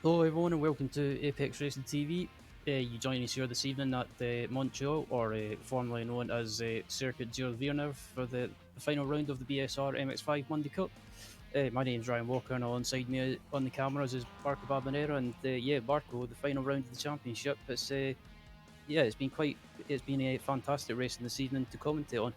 Hello, everyone, and welcome to Apex Racing TV. You join us here this evening at Montreal, or formerly known as Circuit Gilles Villeneuve, for the final round of the BSR MX5 Monday Cup. My name's Ryan Walker, and alongside me on the cameras is Barco Babanera. And yeah, Barco, the final round of the championship. It's been a fantastic racing this evening to commentate on.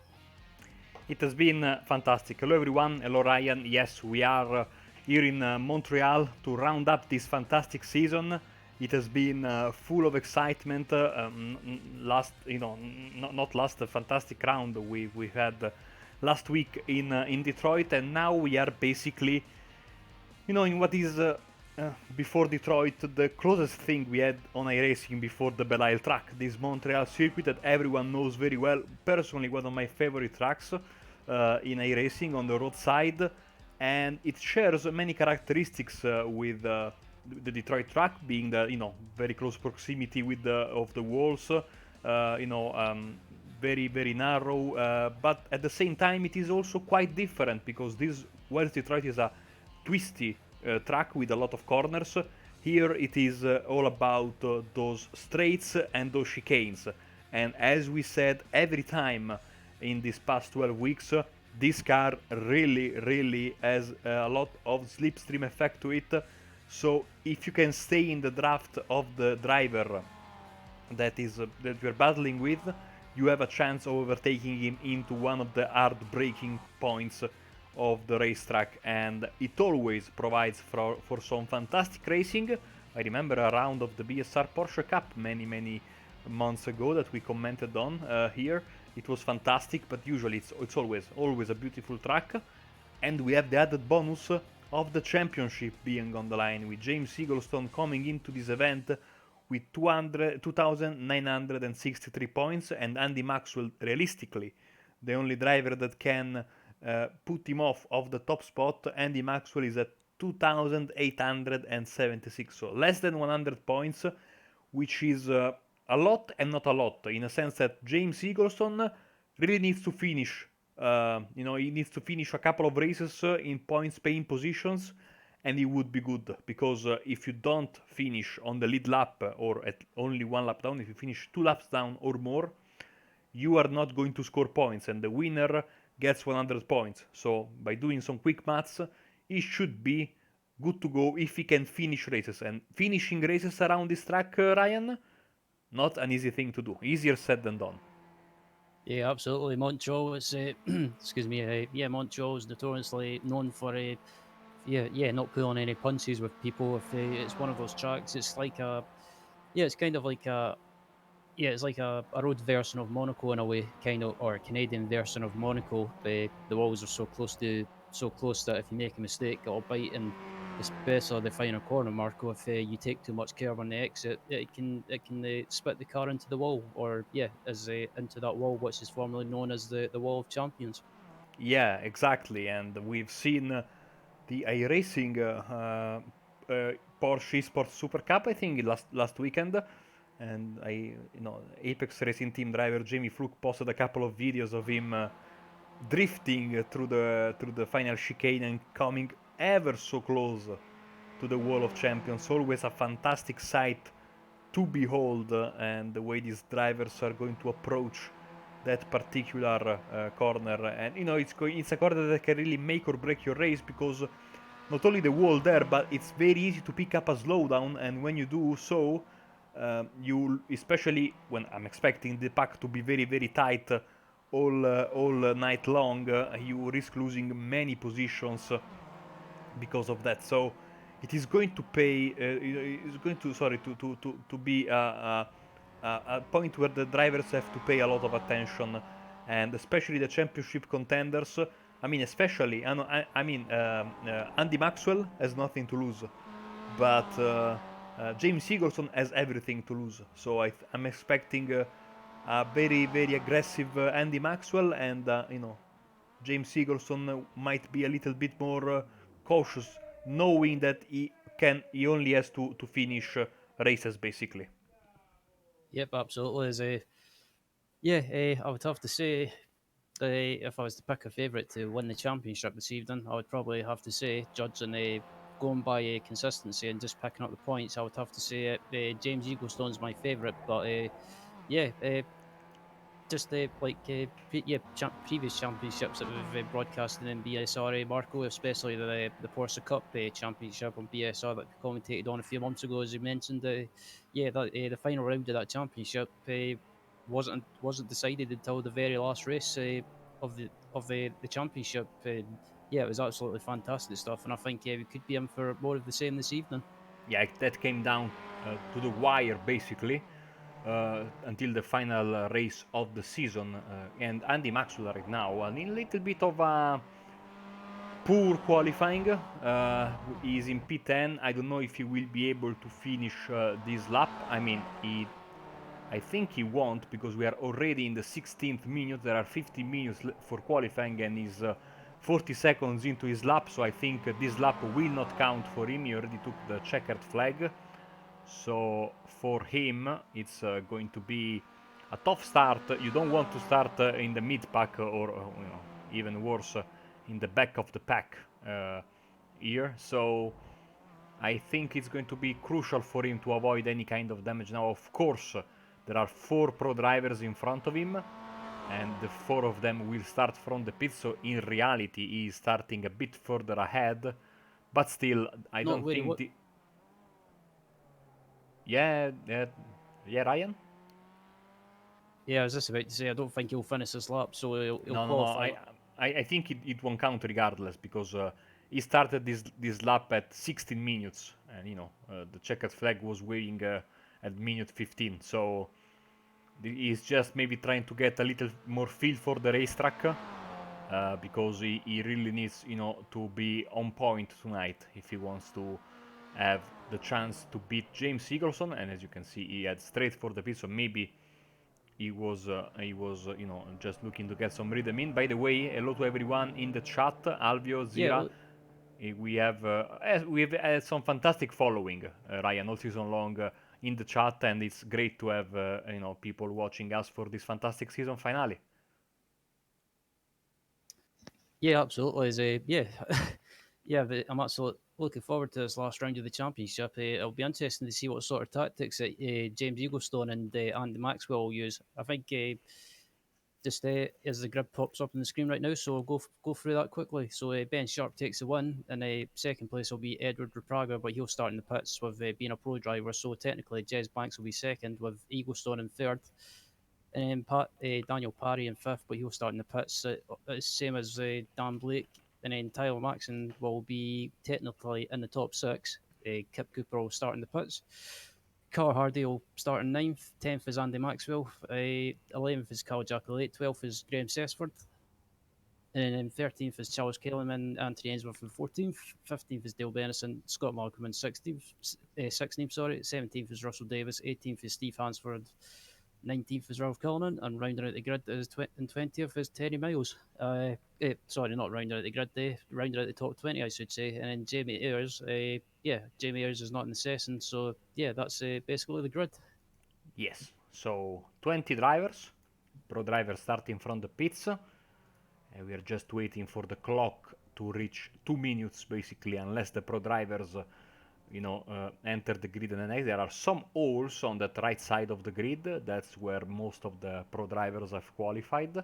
It has been fantastic. Hello everyone, hello Ryan. Yes, we are here in Montreal to round up this fantastic season. It has been full of excitement. Last, not last, a fantastic round we had last week in Detroit, and now we are basically, in what is before Detroit, the closest thing we had on iRacing before the Belle Isle track, this Montreal circuit that everyone knows very well. Personally, one of my favorite tracks in iRacing on the road side, and it shares many characteristics with the Detroit track, being the very close proximity with the of the walls, very narrow, but at the same time it is also quite different because this West Detroit is a twisty track with a lot of corners. Here it is all about those straights and those chicanes. And as we said every time in these past 12 weeks, this car really has a lot of slipstream effect to it. So if you can stay in the draft of the driver that you're battling with, you have a chance of overtaking him into one of the hard braking points of the racetrack, and it always provides for some fantastic racing. I remember a round of the BSR Porsche Cup many months ago that we commented on here. It was fantastic, but usually it's always a beautiful track, and we have the added bonus of the championship being on the line, with James Eaglestone coming into this event with 2,963 points, and Andy Maxwell, realistically, the only driver that can put him off of the top spot. Andy Maxwell is at 2,876, so less than 100 points, which is a lot and not a lot, in a sense that James Eaglestone really needs to finish. He needs to finish a couple of races in points paying positions, and it would be good because if you don't finish on the lead lap or at only one lap down, if you finish 2 laps down or more, you are not going to score points, and the winner gets 100 points. So by doing some quick maths, he should be good to go if he can finish races. And finishing races around this track, Ryan, not an easy thing to do. Easier said than done. Yeah, absolutely. Montreal is, excuse me, Montreal is notoriously known for not pulling any punches with people. If it's one of those tracks, it's like it's kind of like it's like a road version of Monaco in a way, kind of, or a Canadian version of Monaco. The walls are so close that if you make a mistake, it'll bite, and especially the final corner, Marco. If you take too much curve on the exit, it can spit the car into the wall, or as into that wall, which is formerly known as the Wall of Champions. Yeah, exactly. And we've seen the iRacing Porsche Esports Super Cup, I think, last weekend. And Apex Racing Team driver Jamie Fluke posted a couple of videos of him drifting through the final chicane and coming ever so close to the Wall of Champions. Always a fantastic sight to behold, and the way these drivers are going to approach that particular corner. And it's a corner that can really make or break your race, because not only the wall there, but it's very easy to pick up a slowdown, and when you do so, you, especially when I'm expecting the pack to be very tight all night long, you risk losing many positions because of that. So it is going to pay. It's going to sorry to be a point where the drivers have to pay a lot of attention, and especially the championship contenders. I mean, especially Andy Maxwell has nothing to lose, but James Eagleson has everything to lose. So I'm expecting a very aggressive Andy Maxwell, and James Eagleson might be a little bit more cautious, knowing that he only has to finish races basically. Yep, absolutely. I would have to say, if I was to pick a favourite to win the championship this evening, I would probably have to say, judging going by consistency and just picking up the points, I would have to say James Eaglestone's my favourite. But yeah, just previous championships that we've broadcasted in BSR, Marco, especially the Porsche Cup championship on BSR that we commentated on a few months ago, as you mentioned. The final round of that championship wasn't decided until the very last race of the championship. Yeah, it was absolutely fantastic stuff, and I think we could be in for more of the same this evening. Yeah, that came down to the wire basically until the final race of the season. And Andy Maxwell right now, a little bit of a poor qualifying. He's in P10. I don't know if he will be able to finish this lap. I mean, I think he won't because we are already in the 16th minute. There are 15 minutes for qualifying and he's 40 seconds into his lap. So I think this lap will not count for him. He already took the checkered flag. So for him, it's going to be a tough start. You don't want to start in the mid pack or even worse in the back of the pack here. So I think it's going to be crucial for him to avoid any kind of damage. Now, of course, there are 4 pro drivers in front of him, and the 4 of them will start from the pit. So in reality, he is starting a bit further ahead. But still, I Not don't wait, think what? the yeah, yeah, Ryan. Yeah, I was just about to say I don't think he'll finish this lap, so he'll No, no, no. qualify. I think it won't count regardless because he started this lap at 16 minutes, and the checkered flag was waving at minute 15. So he's just maybe trying to get a little more feel for the racetrack because he really needs to be on point tonight if he wants to have the chance to beat James Eagleson. And as you can see, he had straight for the pit, so maybe he was just looking to get some rhythm in. By the way, hello to everyone in the chat. Alvio, Yeah, Zira. We have had some fantastic following, Ryan, all season long in the chat, and it's great to have people watching us for this fantastic season finale. yeah, absolutely. Yeah, yeah. But I'm absolutely looking forward to this last round of the championship. It'll be interesting to see what sort of tactics that James Eaglestone and Andy Maxwell will use. I think just as the grid pops up on the screen right now, so we'll go through that quickly. So Ben Sharp takes the win, and second place will be Edward Rapraga, but he'll start in the pits with being a pro driver. So technically, Jez Banks will be second, with Eaglestone in third. And then Daniel Parry in fifth, but he'll start in the pits. Same as Dan Blake. And then Tyler Maxon will be technically in the top 6. Kip Cooper will start in the pits. Carl Hardy will start in ninth. 10th is Andy Maxwell. 11th is Carl Jackalate. 12th is Graham Sessford. And then 13th is Charles Kellerman, Anthony Ainsworth in 14th. 15th is Dale Benison, Scott Malcolm in 16th. 16th, sorry. 17th is Russell Davis. 18th is Steve Hansford. 19th is Ralph Cullinan, and rounding out the grid is and 20th is Terry Miles. Sorry, not rounding out the grid, rounding out the top 20, I should say. And then Jamie Ayers, Jamie Ayers is not in the session, so yeah, that's basically the grid. Yes, so 20 drivers, pro drivers starting from the pits. We are just waiting for the clock to reach 2 minutes basically, unless the pro drivers enter the grid and then there are some holes on that right side of the grid. That's where most of the pro drivers have qualified.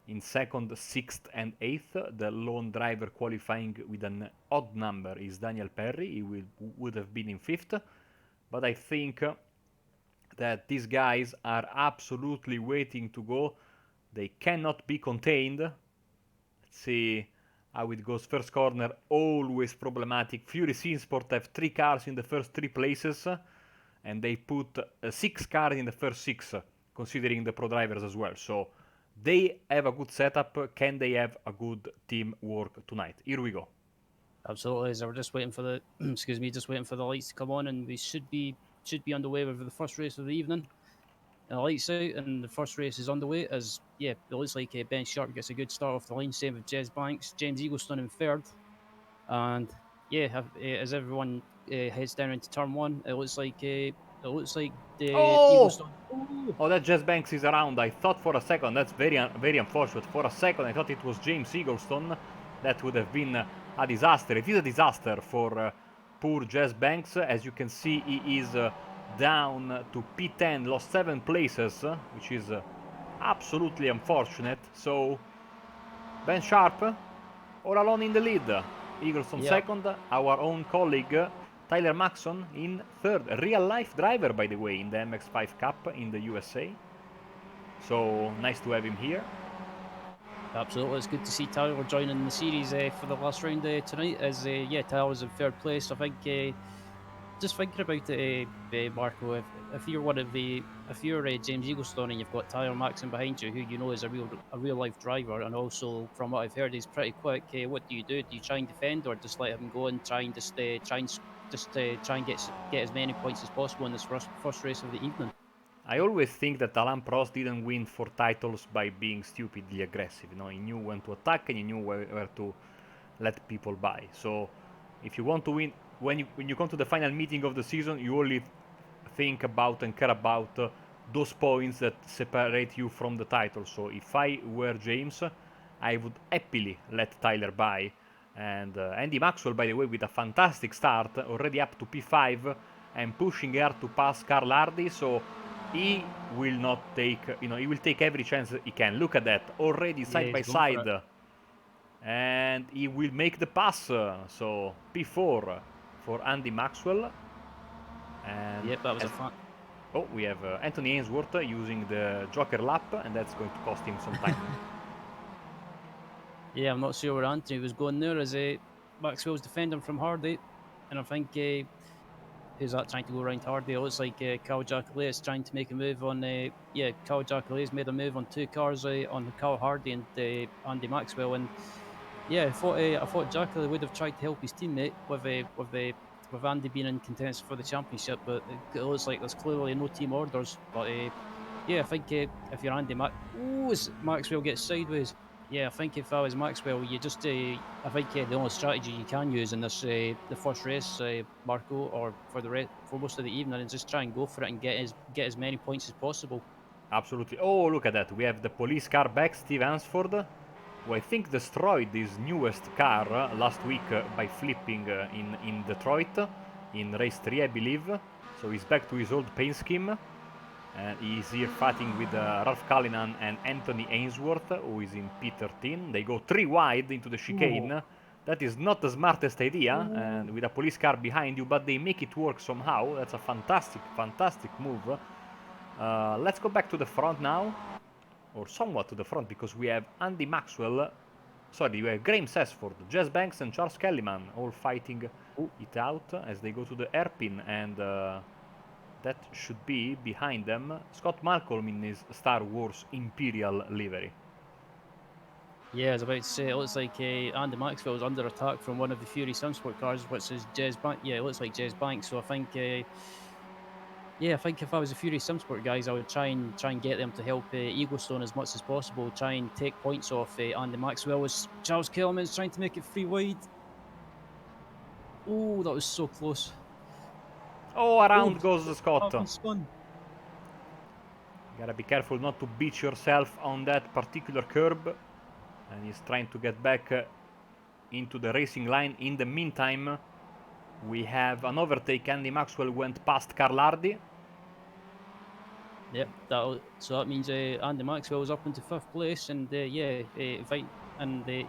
In second, sixth, and eighth, the lone driver qualifying with an odd number is Daniel Perry. He would have been in fifth, but I think that these guys are absolutely waiting to go. They cannot be contained. Let's see how it goes. First corner, always problematic. Fury Sport have 3 cars in the first 3 places, and they put 6 cars in the first 6, considering the pro drivers as well. So they have a good setup. Can they have a good teamwork tonight? Here we go. Absolutely. So we're just waiting for the just waiting for the lights to come on, and we should be underway with the first race of the evening. And the lights out, and the first race is underway. As it looks like Ben Sharp gets a good start off the line. Same with Jez Banks, James Eaglestone in third, and as everyone heads down into turn 1, it looks like the Oh! Eaglestone. Oh, that Jess Banks is around. I thought for a second, that's very unfortunate. For a second, I thought it was James Eaglestone. That would have been a disaster. It is a disaster for poor Jazz Banks. As you can see, he is down to P10, lost 7 places, which is absolutely unfortunate. So Ben Sharp all alone in the lead. Eagleson Yeah, second, our own colleague Tyler Maxson in third. A real life driver, by the way, in the MX5 Cup in the USA. So nice to have him here. absolutely. It's good to see Tyler joining the series for the last round tonight. As yeah, Tyler's in third place. I think just thinking about it, Marco, if you're one of the if you're James Eaglestone and you've got Tyler Maxon behind you, who you know is a real life driver, and also from what I've heard, he's pretty quick. What do? Do you try and defend, or just let him go and try and try and get as many points as possible in this first race of the evening? I always think that Alain Prost didn't win 4 titles by being stupidly aggressive. You know, he knew when to attack and he knew where to let people by. So, if you want to win, when you come to the final meeting of the season, you only think about and care about those points that separate you from the title. So, if I were James, I would happily let Tyler by. And Andy Maxwell, by the way, with a fantastic start, already up to P5 and pushing hard to pass Carl Hardy. So he will not take, he will take every chance he can. Look at that, already Yeah, side by he's going for side. it. And he will make the pass. So P4 for Andy Maxwell. And Yep, that was a fun. oh, we have Anthony Ainsworth using the Joker lap, and that's going to cost him some time. Yeah, I'm not sure where Anthony was going there as Maxwell's defending from Hardy, and I think who's that trying to go around Hardy? It looks like Carl Jacqueline is trying to make a move on. Carl Jacquelin's made a move on 2 cars on Carl Hardy and Andy Maxwell, and yeah, I thought Jacqueline would have tried to help his teammate with Andy being in contention for the championship, but it looks like there's clearly no team orders. But yeah, I think if you're Maxwell gets sideways. Yeah, I think if I was Maxwell, you just I think the only strategy you can use in this the first race, Marco, or for most of the evening, is just try and go for it and get as many points as possible. Absolutely. Oh, look at that. We have the police car back, Steve Hansford, who I think destroyed his newest car last week by flipping in Detroit, in race 3, I believe. So he's back to his old paint scheme. And he's here fighting with Ralph Cullinan and Anthony Ainsworth, who is in P13. They go 3 wide into the chicane. Oh. That is not the smartest idea, Oh. and with a police car behind you, but they make it work somehow. That's a fantastic, fantastic move. Let's go back to the front now, or somewhat to the front, because we have Andy Maxwell, sorry, we have Graham Sesford, Jess Banks and Charles Kellyman all fighting it out as they go to the hairpin, and that should be behind them Scott Malcolm in his Star Wars Imperial livery. Yeah, I was about to say, it looks like Andy Maxwell is under attack from one of the Fury Simsport cars, which is Jez Bank. Yeah, it looks like Jez Bank. So I think, yeah, I think if I was a Fury Simsport guys, I would try and get them to help Eaglestone as much as possible. Try and take points off Andy Maxwell. As Charles Kellerman's trying to make it 3 wide. Oh, that was so close. Oh, Oh, around goes Scott. he's spun. Gotta be careful not to beat yourself on that particular curb. And he's trying to get back into the racing line. In the meantime, we have an overtake. Andy Maxwell went past Carl Hardy. Yep, so that means Andy Maxwell is up into 5th place, and yeah,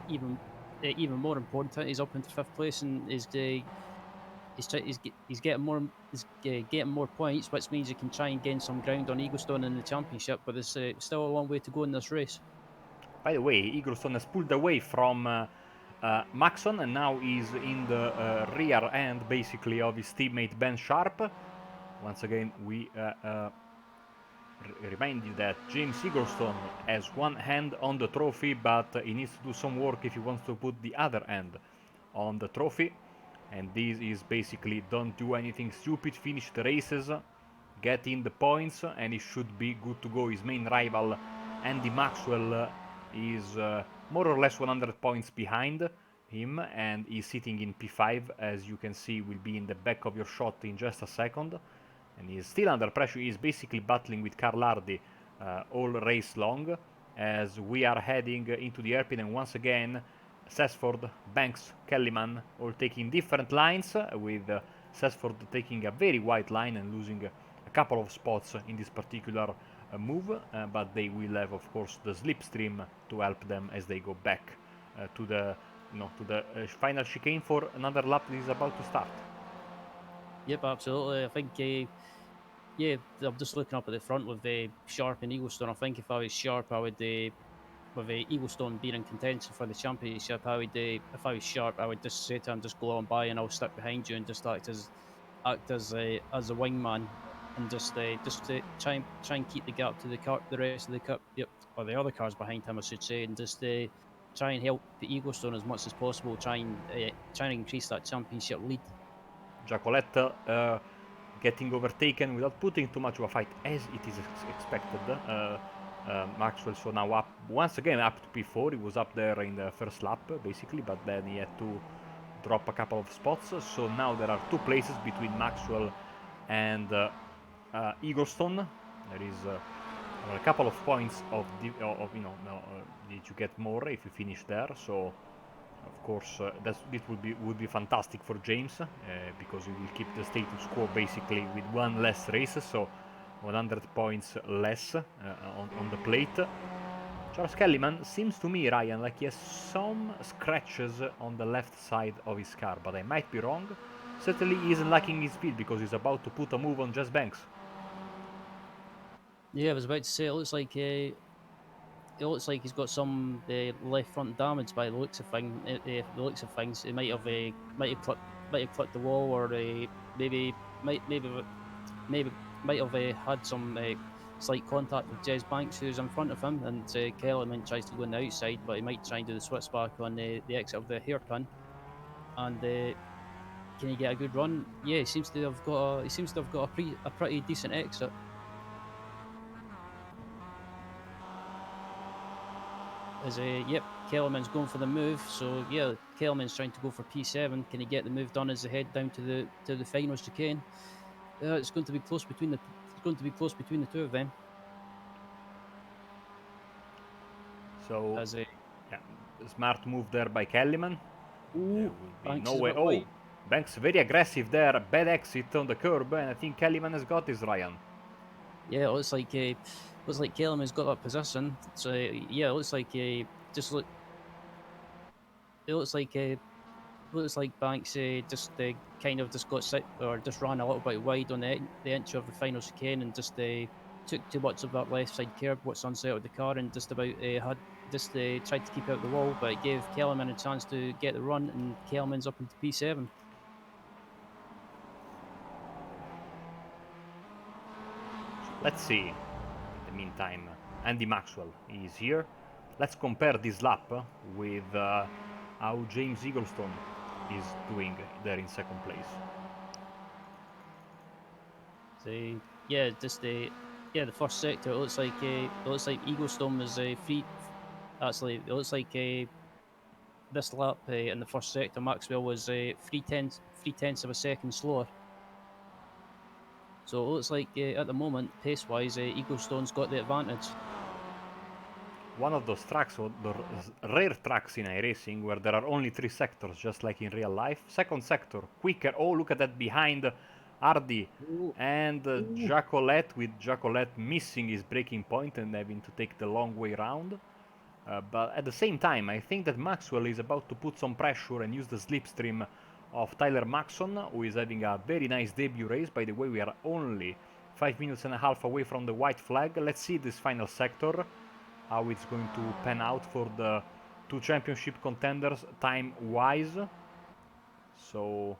even more important, he's up into 5th place and he's getting more points, which means he can try and gain some ground on Eaglestone in the championship. But there's still a long way to go in this race. By the way, Eaglestone has pulled away from Maxon, and now he's in the rear end, basically, of his teammate Ben Sharp. Once again, we remind you that James Eaglestone has one hand on the trophy, but he needs to do some work if he wants to put the other hand on the trophy. And this is basically don't do anything stupid, finish the races, get in the points, and he should be good to go. His main rival, Andy Maxwell, is more or less 100 points behind him, and he's sitting in P5, as you can see, will be in the back of your shot in just a second. And he's still under pressure. He's basically battling with Carl Hardy all race long, as we are heading into the hairpin. And once again, Sesford, Banks, Kellyman all taking different lines, with Sesford taking a very wide line and losing a couple of spots in this particular move, but they will have, of course, the slipstream to help them as they go back to the final chicane for another lap that is about to start. Yep, absolutely. I think, yeah, I'm just looking up at the front with Sharp and Eaglestone. I think if I was Sharp, I would, with Eaglestone being in contention for the championship, I would, if I was Sharp, I would just say to him, just go on by and I'll stick behind you and just act as a wingman and just try and keep the gap to the rest of the cup, yep, or the other cars behind him, I should say, and just try and help Eaglestone as much as possible. Try and increase that championship lead. Jacolette getting overtaken without putting too much of a fight, as it is expected. Maxwell so now up once again up to P4. He was up there in the first lap basically, but then he had to drop a couple of spots. So now there are two places between Maxwell and Eaglestone. There is a couple of points of did you get more if you finish there? So of course, this would be fantastic for James, because he will keep the status quo basically with one less race, so 100 points less on the plate. Charles Kellyman seems to me, Ryan, like he has some scratches on the left side of his car, but I might be wrong. Certainly he isn't lacking his speed because he's about to put a move on Jess Banks. Yeah, I was about to say it looks like he's got some left front damage by the looks of things. He might have clipped the wall, or maybe might maybe maybe might have had some slight contact with Jez Banks, who's in front of him, and Kellerman tries to go on the outside, but he might try and do the switchback on the exit of the hairpin. And can he get a good run? Yeah, he seems to have got a pretty decent exit. Yep, Kellerman's going for the move. So yeah, Kellerman's trying to go for P7. Can he get the move done as they head down to the final chicane? It's going to be close between the two of them. So, As a yeah, smart move there by Kellyman. There Ooh, will be Banks no is a way. bit Oh, wide. Banks very aggressive there. Bad exit on the curb, and I think Kellyman has got this, Ryan. Yeah, it looks like Kellerman's got that position. So yeah, it looks like just look. It looks like Banks just kind of just got sick or just ran a little bit wide on the entry of the final chicane and just took too much of that left side curb, what's on side of the car, and just about had just tried to keep out the wall, but it gave Kellerman a chance to get the run, and Kellerman's up into P7. Let's see. In the meantime, Andy Maxwell is here. Let's compare this lap with how James Eaglestone is doing there in second place. So yeah, just the first sector. It looks like Eaglestone was free. Actually, it looks like this lap in the first sector, Maxwell was 3/10 of a second slower. So it looks like at the moment, pace wise, Eaglestone's got the advantage. One of those tracks, or the rare tracks in iRacing, where there are only three sectors, just like in real life. Second sector, quicker. Oh, look at that behind Hardy Ooh, and ooh. Jacolette, with Jacolette missing his braking point and having to take the long way round. But at the same time, I think that Maxwell is about to put some pressure and use the slipstream of Tyler Maxson, who is having a very nice debut race. By the way, we are only 5 minutes and a half away from the white flag. Let's see this final sector, how it's going to pan out for the two championship contenders time-wise. So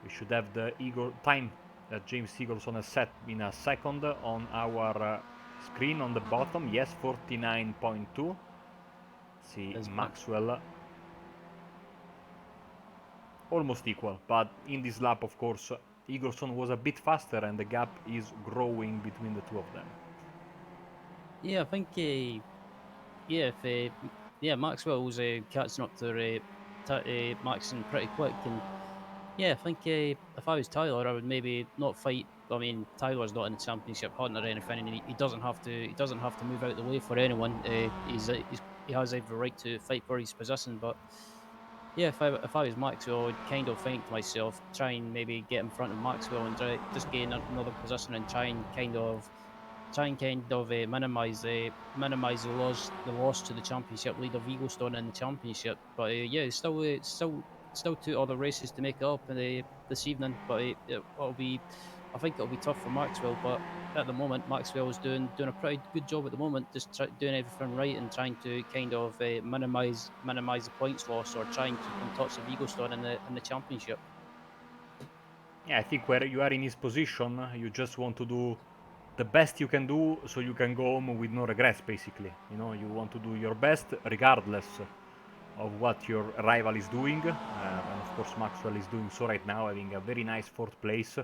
we should have the time that James Eagleson has set in a second on our screen on the bottom. Yes, 49.2. See Maxwell almost equal, but in this lap, of course, Eagleson was a bit faster and the gap is growing between the two of them. Yeah, I think yeah, if Maxwell's catching up to Maxon pretty quick, and yeah, I think if I was Tyler, I would maybe not fight. I mean, Tyler's not in the championship hunt or anything, and he doesn't have to. He doesn't have to move out the way for anyone. he has every right to fight for his position. But yeah, if I was Maxwell, I'd kind of think to myself, try and maybe get in front of Maxwell and just gain another position and try and kind of minimise the loss to the championship leader Vigostone in the championship. But yeah, still two other races to make it up this evening. But it'll be, I think it'll be tough for Maxwell. But at the moment, Maxwell is doing a pretty good job at the moment, just doing everything right and trying to kind of minimise the points loss or try and keep in touch with Vigostone in the championship. Yeah, I think where you are in his position, you just want to do the best you can do so you can go home with no regrets, basically. You know, you want to do your best regardless of what your rival is doing. And of course, Maxwell is doing so right now, having a very nice fourth place.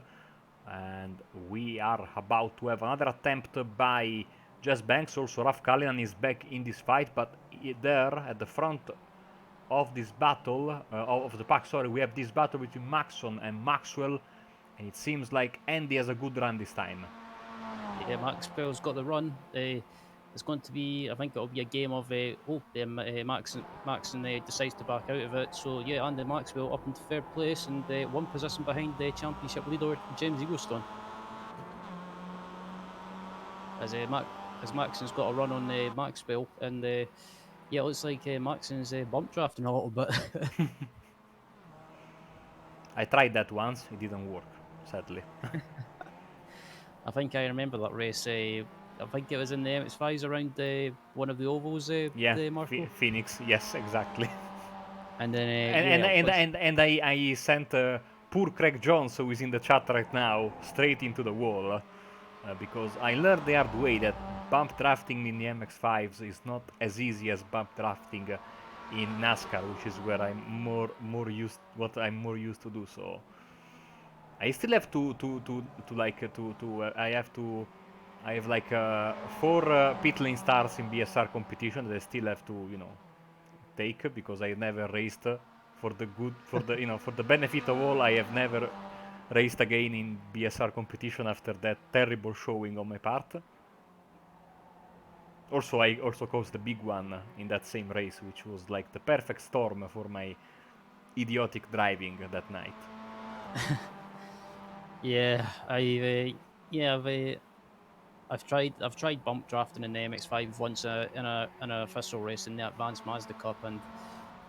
And we are about to have another attempt by Jess Banks. Also, Raf Cullinan is back in this fight, but there at the front of this battle, of the pack, sorry, we have this battle between Maxon and Maxwell, and it seems like Andy has a good run this time. Yeah, Maxwell's got the run. It's going to be, I think it'll be a game of Maxon decides to back out of it. So yeah, Andy Maxwell up into third place and one position behind the championship leader James Eaglestone. As Maxon's got a run on Maxwell, and yeah, it looks like Maxon's bump drafting a little bit. I tried that once, it didn't work, sadly. I think I remember that race. I think it was in the MX5s around one of the ovals, Yeah, Marco. Phoenix, yes, exactly. And then and yeah, and, and, and I sent poor Craig Jones, who is in the chat right now, straight into the wall. Because I learned the hard way that bump drafting in the MX5s is not as easy as bump drafting in NASCAR, which is where I'm more used to do. So I still have I have like 4 pit lane stars in BSR competition that I still have to take because I never raced for the for the benefit of all. I have never raced again in BSR competition after that terrible showing on my part. Also, I also caused the big one in that same race, which was like the perfect storm for my idiotic driving that night. yeah, I've tried bump drafting in the MX5 once in an official race in the Advanced Mazda Cup, and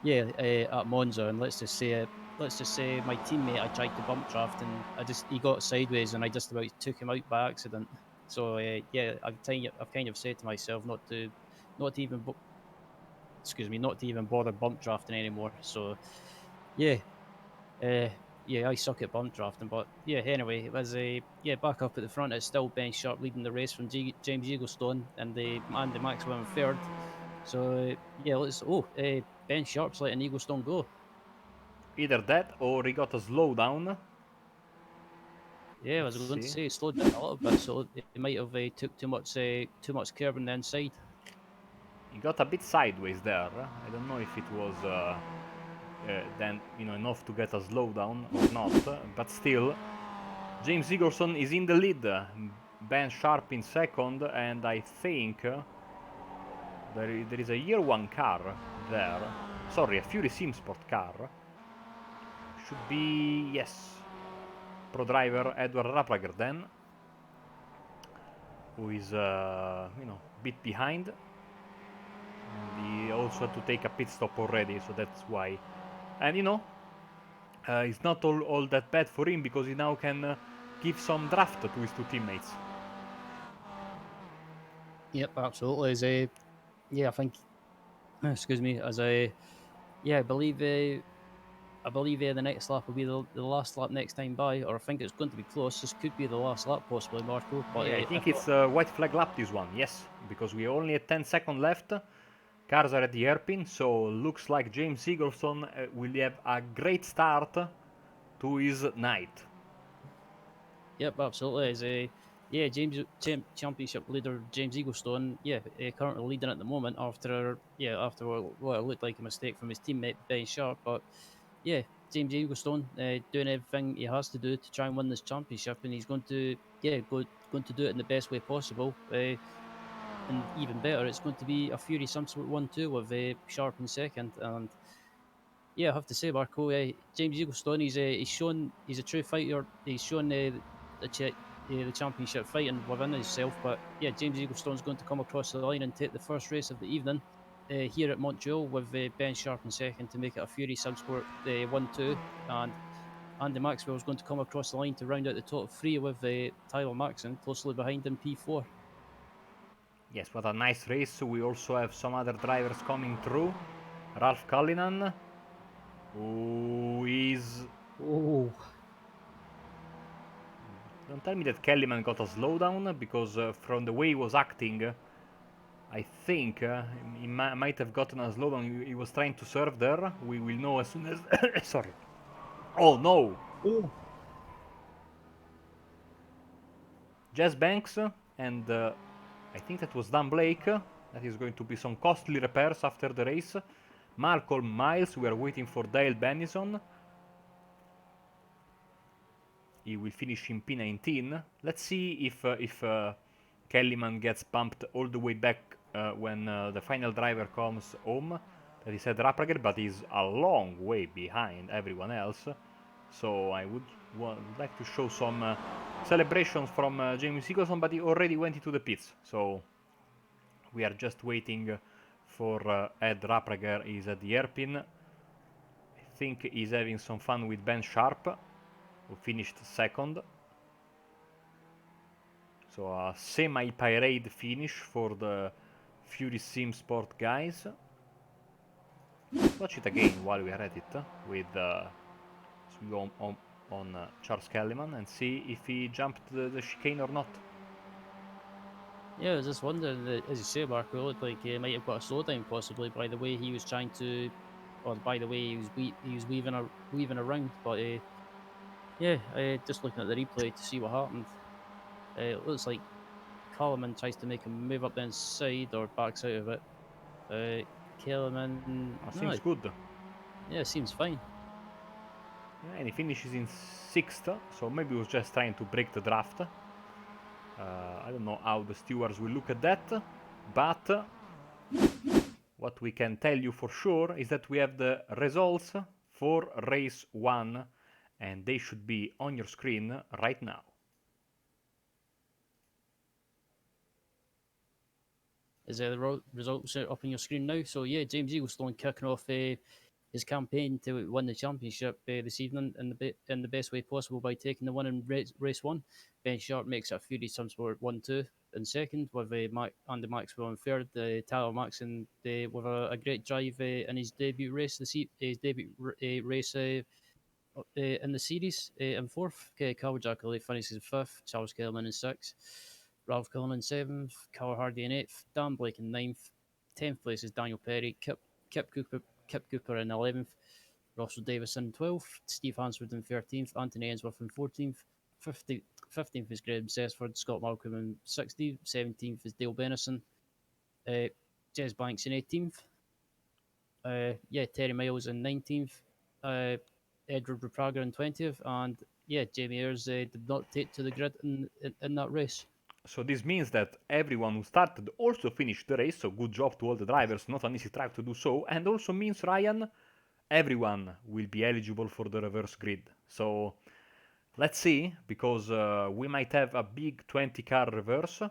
yeah, at Monza, and let's just say my teammate I tried to bump draft and he got sideways and I just about took him out by accident. So yeah, I've kind of said to myself not to even not to even bother bump drafting anymore. So yeah, uh, yeah, I suck at bump drafting, but yeah. Anyway, it was back up at the front. It's still Ben Sharp leading the race from James Eaglestone and the Maxwell in third. So yeah, Ben Sharp's letting Eaglestone go. Either that or he got a slowdown. Yeah, I was Let's going to see. say it slowed down a little bit, so it might have took too much curb on the inside. He got a bit sideways there. I don't know if it was then enough to get a slowdown or not, but still, James Eagleson is in the lead. Ben Sharp in second, and I think there is a year one car there. Sorry, a Fury Sim Sport car. Should be, yes, pro driver Edward Raplager then, who is a bit behind. And he also had to take a pit stop already, so that's why. And it's not all that bad for him because he now can give some draft to his two teammates. Yep, absolutely. I think, excuse me, I believe the next lap will be the last lap next time by, or I think it's going to be close. This could be the last lap, possibly, Marco. But Yeah, I think if it's a white flag lap this one, yes, because we only have 10 seconds left. Cars are at the hairpin, so looks like James Eagleson will have a great start to his night. Yep, absolutely. Championship leader James Eaglestone, currently leading at the moment after what looked like a mistake from his teammate Ben Sharp, but yeah, James Eaglestone doing everything he has to do to try and win this championship, and he's going to do it in the best way possible. and even better, it's going to be a Fury Sunsport 1-2 with Sharp in second. And yeah, I have to say, Marco, James Eaglestone, he's shown he's a true fighter. He's shown the championship fighting within himself. But yeah, James Eaglestone's going to come across the line and take the first race of the evening here at Montreal with Ben Sharp in second to make it a Fury Subsport 1-2. And Andy Maxwell's going to come across the line to round out the top three with Tyler Maxson closely behind him, P4. Yes, what a nice race. We also have some other drivers coming through. Ralph Cullinan, who is... Oh, Don't tell me that Kellyman got a slowdown, because from the way he was acting, I think he might have gotten a slowdown. He was trying to serve there. We will know as soon as... Sorry. Oh, no! oh. Jazz Banks and I think that was Dan Blake. That is going to be some costly repairs after the race. Malcolm Miles, we are waiting for Dale Bennison. He will finish in P19. Let's see if Kellyman gets bumped all the way back when the final driver comes home. That is Ed Raprager, but he's a long way behind everyone else. So I would like to show some celebrations from James Eagleson, but he already went into the pits. So we are just waiting for Ed Raprager. He's at the hairpin. I think he's having some fun with Ben Sharp, who finished second. So a semi-parade finish for the Fury Sim Sport guys. Watch it again while we are at it with we go on Charles Kellyman and see if he jumped the chicane or not. Yeah, I was just wondering, as you say, Marco, it looked like he might have got a slowdown possibly by the way he was trying to, or by the way he was weaving around. But yeah, just looking at the replay to see what happened, it looks like Kellerman tries to make a move up the inside or backs out of it. Kellerman, no, Seems good. yeah, seems fine. Yeah, and he finishes in 6th, so maybe he was just trying to break the draft. I don't know how the stewards will look at that, but what we can tell you for sure is that we have the results for race 1, and they should be on your screen right now. Is the results up on your screen now? So yeah, James Eaglestone kicking off his campaign to win the championship this evening in the best way possible by taking the win in race 1. Ben Sharp makes it a Fury Sunsport 1-2 in second, with Andy Maxwell in third. Tyler Maxson with a great drive in his debut race, race in the series in fourth. Carl Jackley finishes in fifth. Charles Kellerman in sixth. Ralph Cullen in seventh. Carl Hardy in eighth. Dan Blake in ninth. 10th place is Daniel Perry. Kip Cooper in 11th. Russell Davis in 12th. Steve Hansford in 13th. Anthony Ainsworth in 14th. 15th is Graham Sesford. Scott Malcolm in 16th. 17th is Dale Bennison. Jez Banks in 18th. Terry Miles in 19th. Edward Raprager in 20th. And yeah, Jamie Ayres did not take to the grid in that race. So this means that everyone who started also finished the race, so good job to all the drivers, not an easy track to do so, and also means, Ryan, everyone will be eligible for the reverse grid. So let's see, because we might have a big 20-car reverse,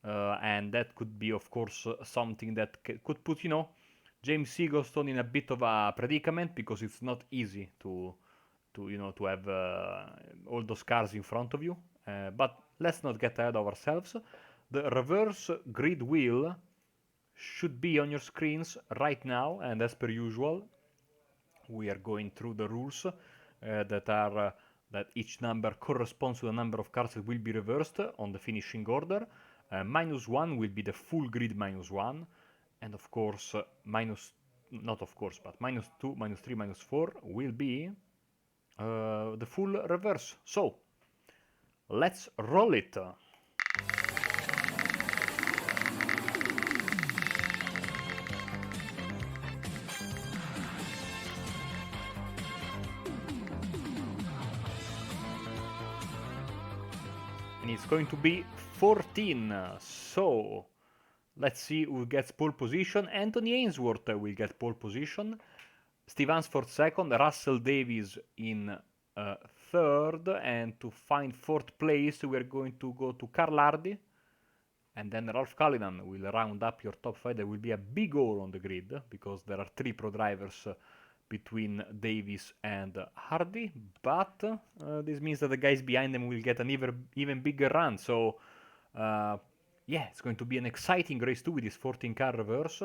and that could be, of course, something that could put, James Eaglestone in a bit of a predicament, because it's not easy to have all those cars in front of you. But let's not get ahead of ourselves. The reverse grid wheel should be on your screens right now, and as per usual, we are going through the rules that each number corresponds to the number of cars that will be reversed on the finishing order. -1 will be the full grid -1, and of course, -2, -3, -4 will be the full reverse. So, let's roll it. And it's going to be 14. So, Let's see who gets pole position. Anthony Ainsworth will get pole position. Steve Hansford second. Russell Davies in third. And to find fourth place, we're going to go to Carl Hardy. And then Ralph Cullinan will round up your top 5. There will be a big hole on the grid because there are 3 pro drivers between Davies and Hardy. But this means that the guys behind them will get an even bigger run. So, yeah, it's going to be an exciting race too with this 14-car reverse.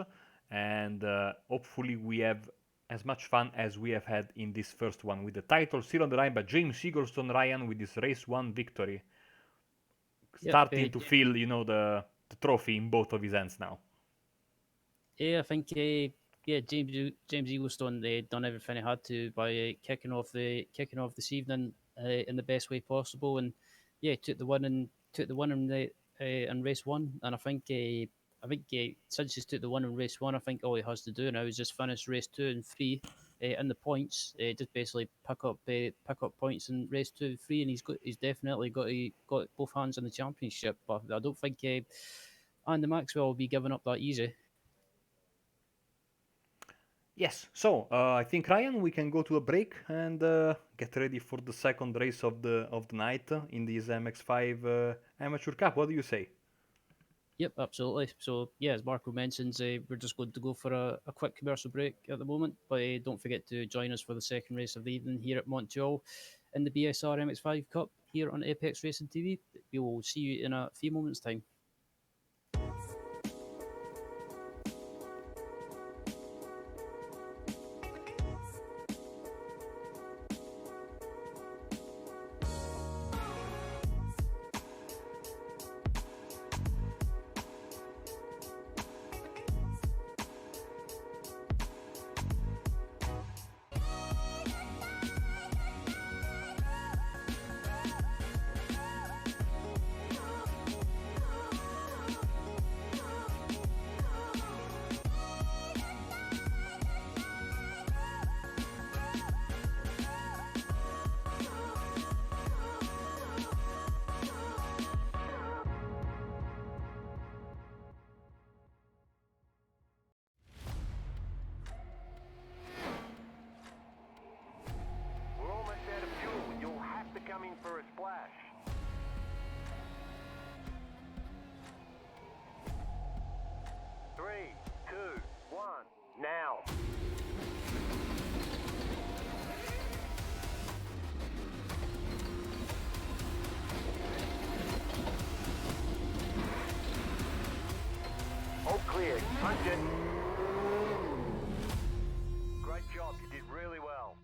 And hopefully we have as much fun as we have had in this first one, with the title still on the line, but James Eggleston Ryan with this race 1 victory starting to feel, the trophy in both of his hands now. Yeah, I think James Eggleston done everything he had to by kicking off this evening in the best way possible, and took the win in race 1. And I think since he's took the win in race 1, I think all he has to do now is just finish race 2 and 3 in the points. Just basically pick up points in race 2 and 3, and he's definitely got both hands on the championship. But I don't think Andy Maxwell will be giving up that easy. Yes, so I think, Ryan, we can go to a break and get ready for the second race of the night in this MX5 Amateur Cup. What do you say? Yep, absolutely. So, as Marco mentions, we're just going to go for a quick commercial break at the moment, but don't forget to join us for the second race of the evening here at Montreal in the BSR MX5 Cup here on Apex Racing TV. We will see you in a few moments' time. For a splash. 3, 2, 1, now. All clear. Punch it. Great job. You did really well.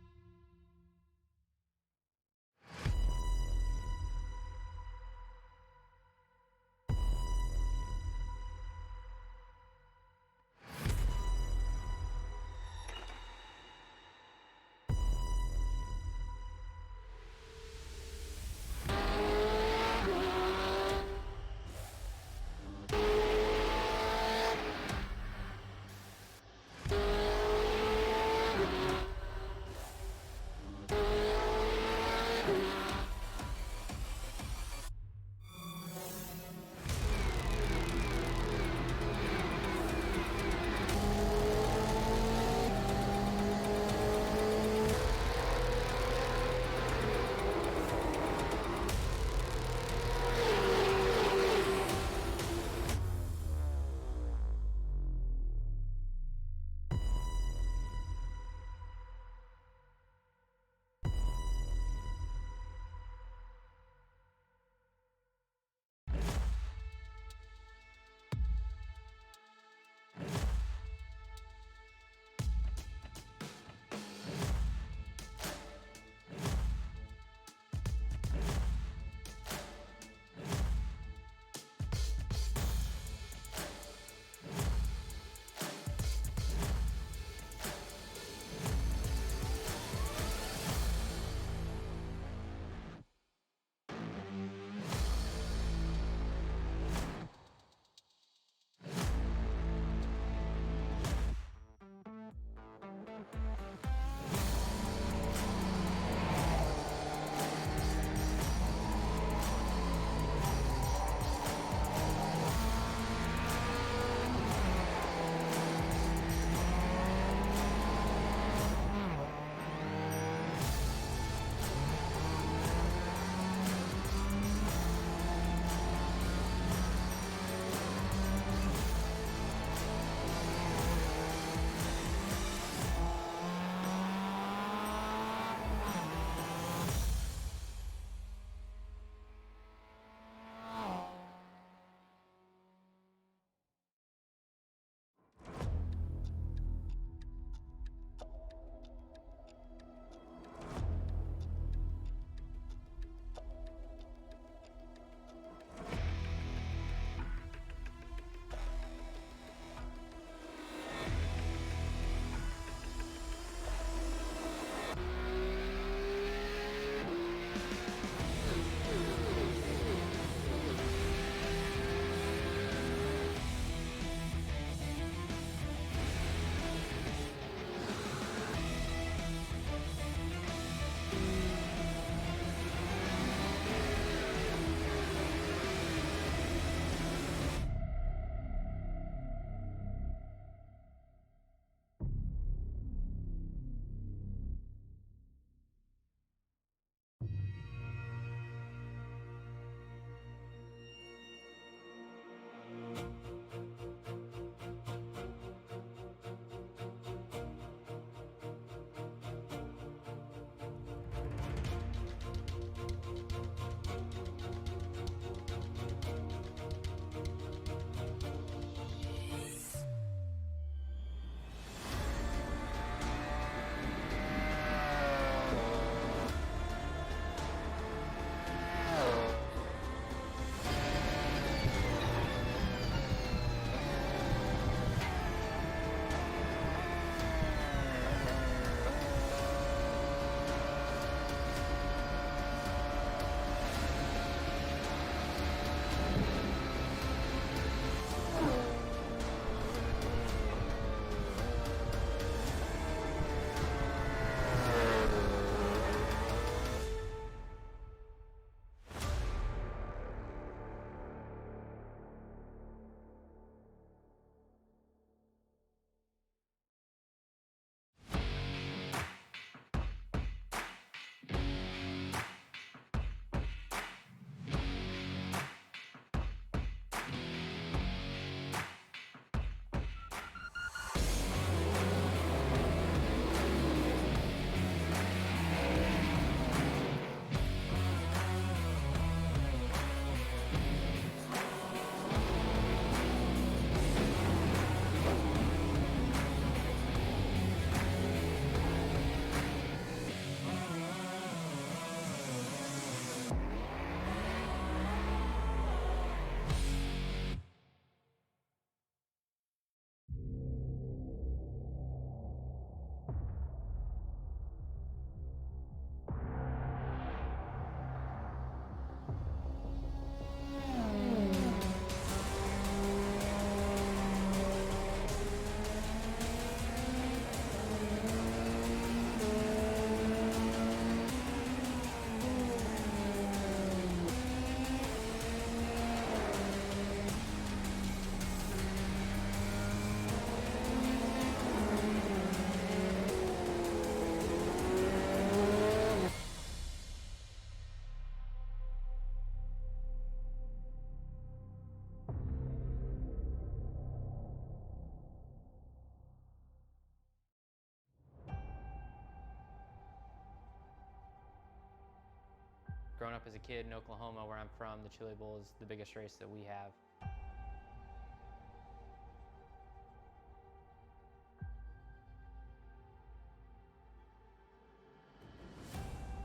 Growing up as a kid in Oklahoma, where I'm from, the Chili Bowl is the biggest race that we have.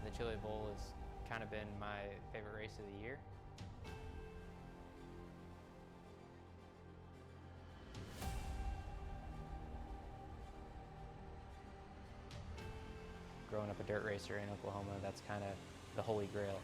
The Chili Bowl has kind of been my favorite race of the year. Growing up a dirt racer in Oklahoma, that's kind of the holy grail.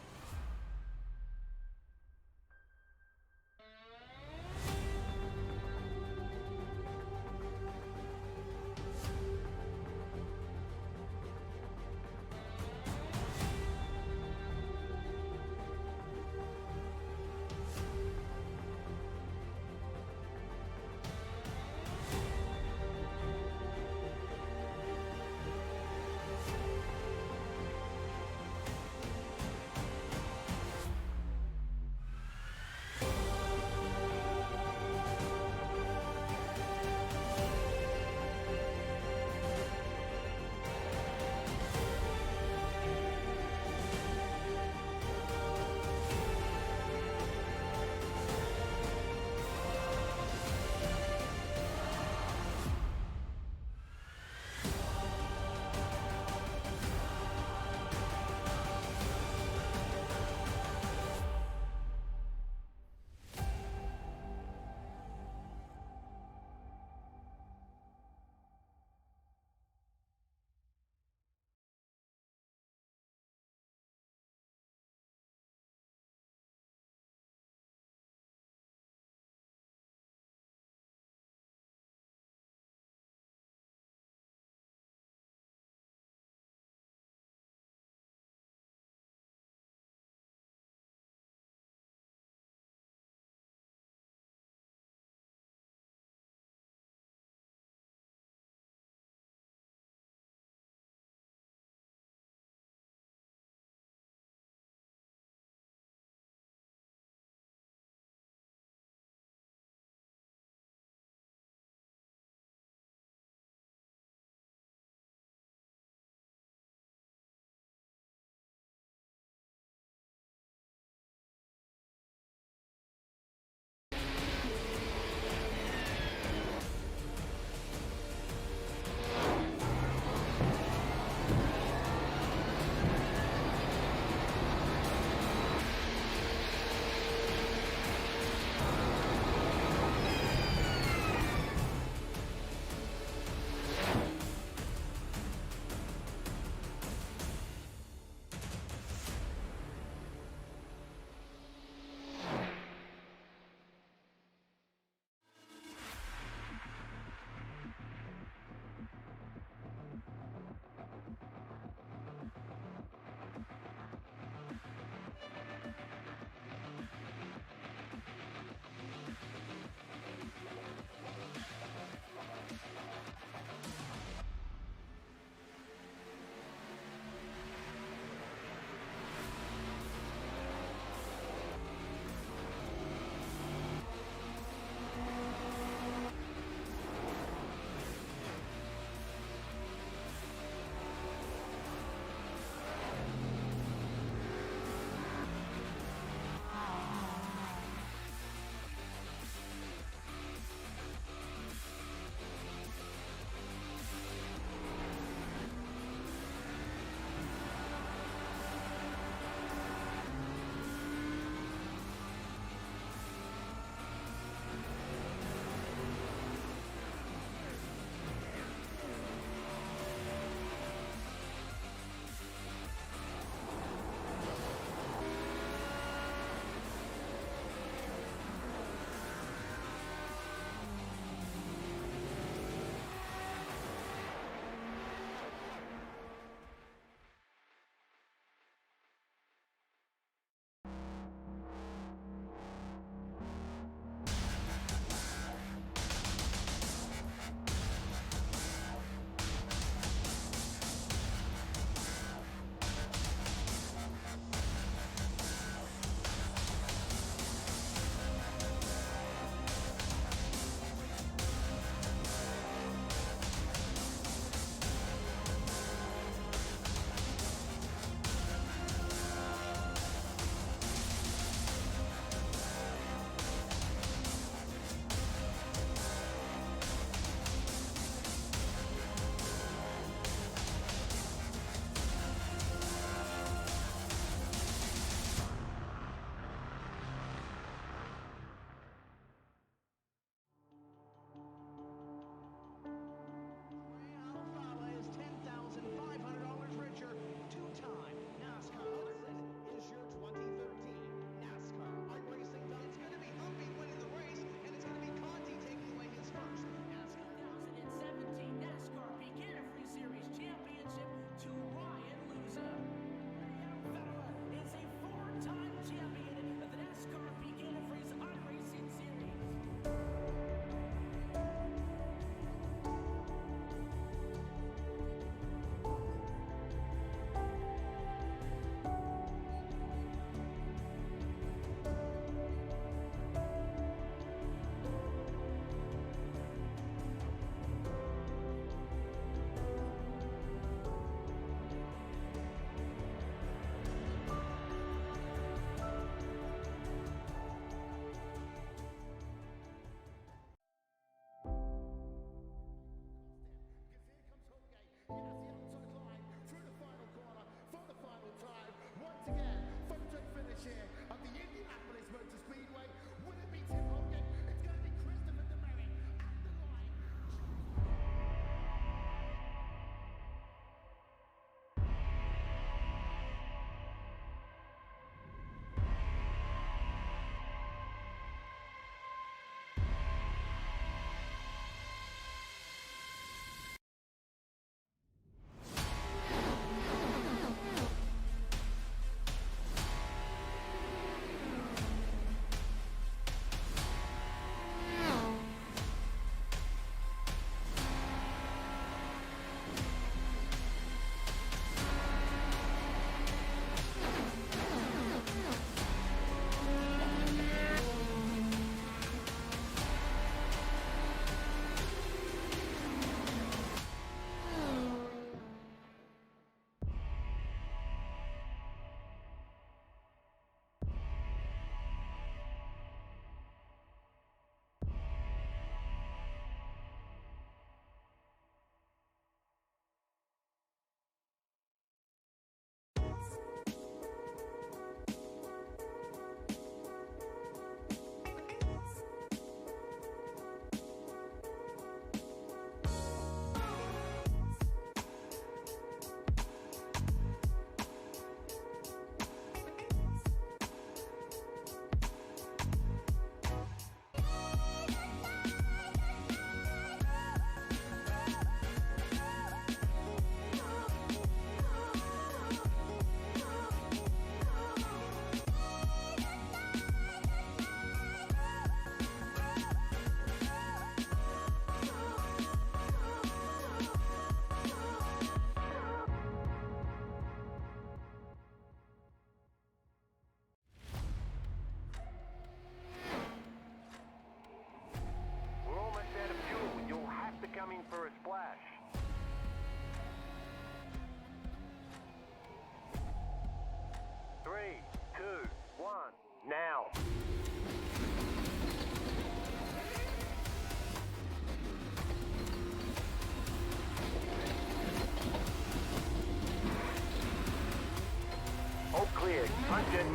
Punch it.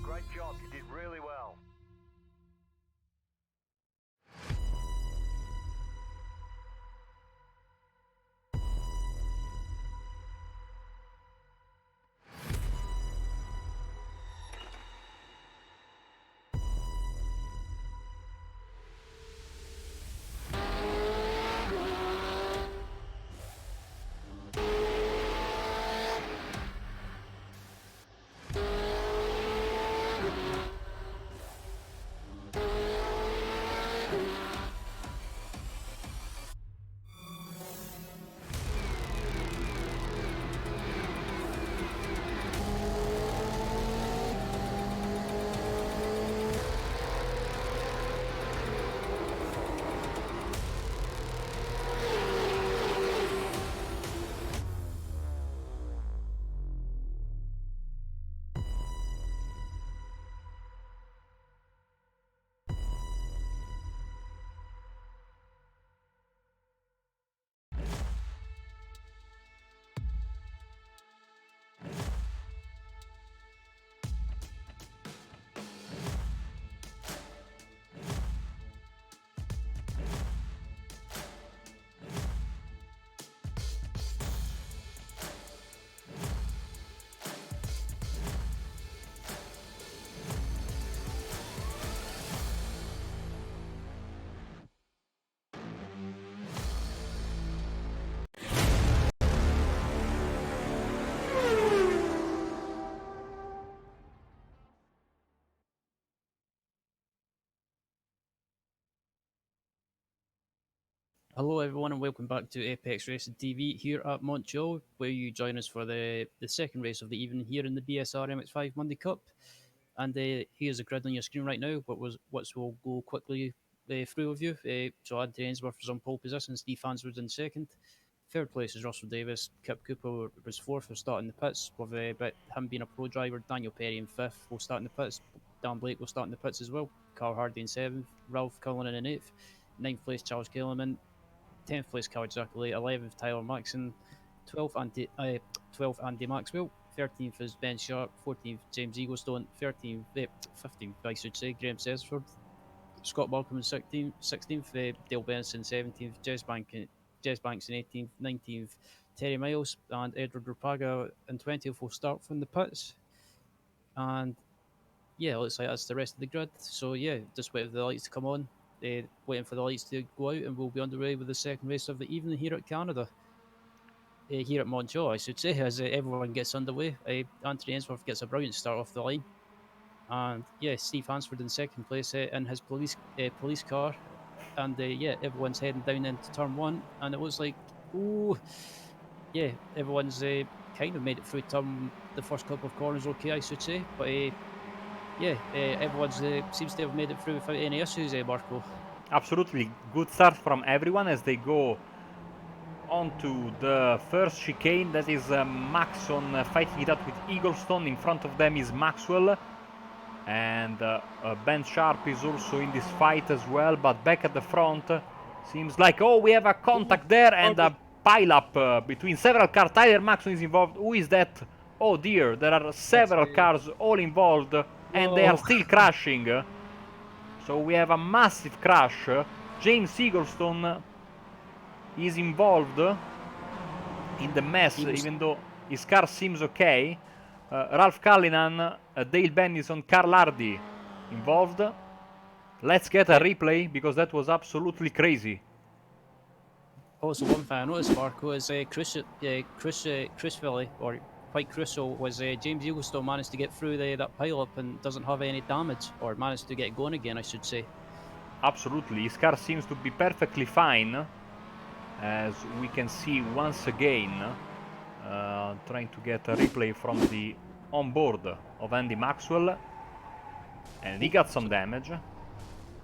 Great job, you did really well. Hello, everyone, and welcome back to Apex Racing TV here at Montreal, where you join us for the second race of the evening here in the BSR MX5 Monday Cup. And here's the grid on your screen right now, but we'll go quickly through with you. So Anthony Ainsworth was on pole position, Steve Hanswood in second. Third place is Russell Davis. Kip Cooper was fourth, will start in the pits, with but him being a pro driver. Daniel Perry in fifth will start in the pits. Dan Blake will start in the pits as well. Carl Hardy in seventh. Ralph Cullinan in eighth. Ninth place, Charles Kellerman. 10th place, Cal Jackley. 11th, Tyler Maxon. 12th, Andy Maxwell. 13th is Ben Sharp. 14th, James Eaglestone. 15th, I should say, Graham Sesford. Scott Markham in 16th. Dale Benson 17th. Jez Banks in 18th. 19th, Terry Miles. And Edward Rapaga in 20th will start from the pits. And yeah, looks like that's the rest of the grid. So yeah, just waiting for the lights to come on. Waiting for the lights to go out, and we'll be underway with the second race of the evening here at Canada. Here at Montreal, I should say, as everyone gets underway. Anthony Ainsworth gets a brilliant start off the line. And yeah, Steve Hansford in second place in his police car. And yeah, everyone's heading down into turn one. And it was like, oh, yeah, everyone's kind of made it through the first couple of corners okay, I should say. But yeah, everyone's seems to have made it through without any issues, Marco. Absolutely. Good start from everyone as they go onto the first chicane. That is Maxon fighting it out with Eaglestone. In front of them is Maxwell. And Ben Sharp is also in this fight as well. But back at the front, seems like, oh, we have a contact there and a pile-up between several cars. Tyler Maxon is involved. Who is that? Oh dear, there are several cars all involved. And they are still crashing. So we have a massive crash. James Eaglestone is involved in the mess, even though his car seems okay. Ralph Cullinan, Dale Bennison, Carl Hardy involved. Let's get a replay because that was absolutely crazy. Also, one thing I noticed, Marco, is Chris Philly, or quite crucial, was James Eaglestone managed to get through that pile-up and doesn't have any damage, or managed to get going again, I should say. Absolutely, his car seems to be perfectly fine, as we can see once again. Trying to get a replay from the onboard of Andy Maxwell, and he got some damage.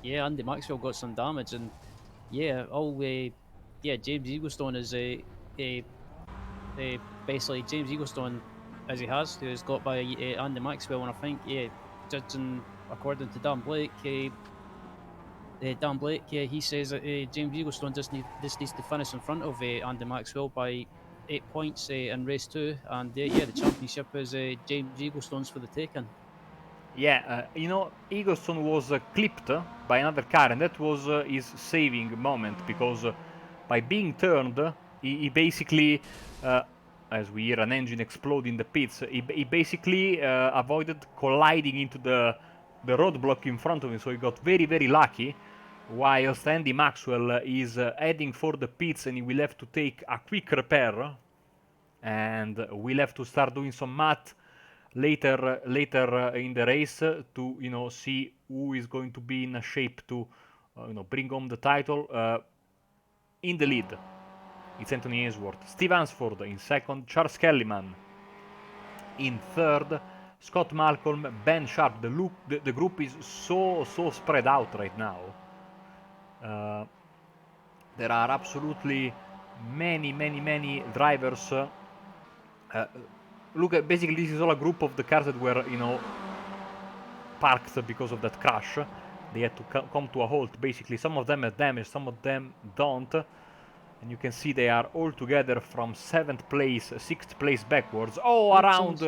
Yeah, Andy Maxwell got some damage, and yeah, James Eaglestone is basically James Eaglestone, as he has to, is got by Andy Maxwell, and I think judging according to Dan Blake, he says that James Eaglestone just needs to finish in front of Andy Maxwell by 8 points in race 2, and yeah, the championship is James Eaglestone's for the taking. Yeah, you know, Eagleson was clipped by another car, and that was his saving moment because by being turned, he basically, as we hear an engine explode in the pits, he basically avoided colliding into the roadblock in front of him, so he got very, very lucky. Whilst Andy Maxwell is heading for the pits, and he will have to take a quick repair, and we'll have to start doing some math later in the race to see who is going to be in a shape to bring home the title. In the lead, it's Anthony Ainsworth, Steve Hansford in second, Charles Kellyman in third, Scott Malcolm, Ben Sharp. The group is so spread out right now. There are absolutely many drivers. Look at basically this is all a group of the cars that were parked because of that crash. They had to come to a halt. Basically, some of them have damage, some of them don't. And you can see they are all together from 7th place, 6th place backwards. Oh, around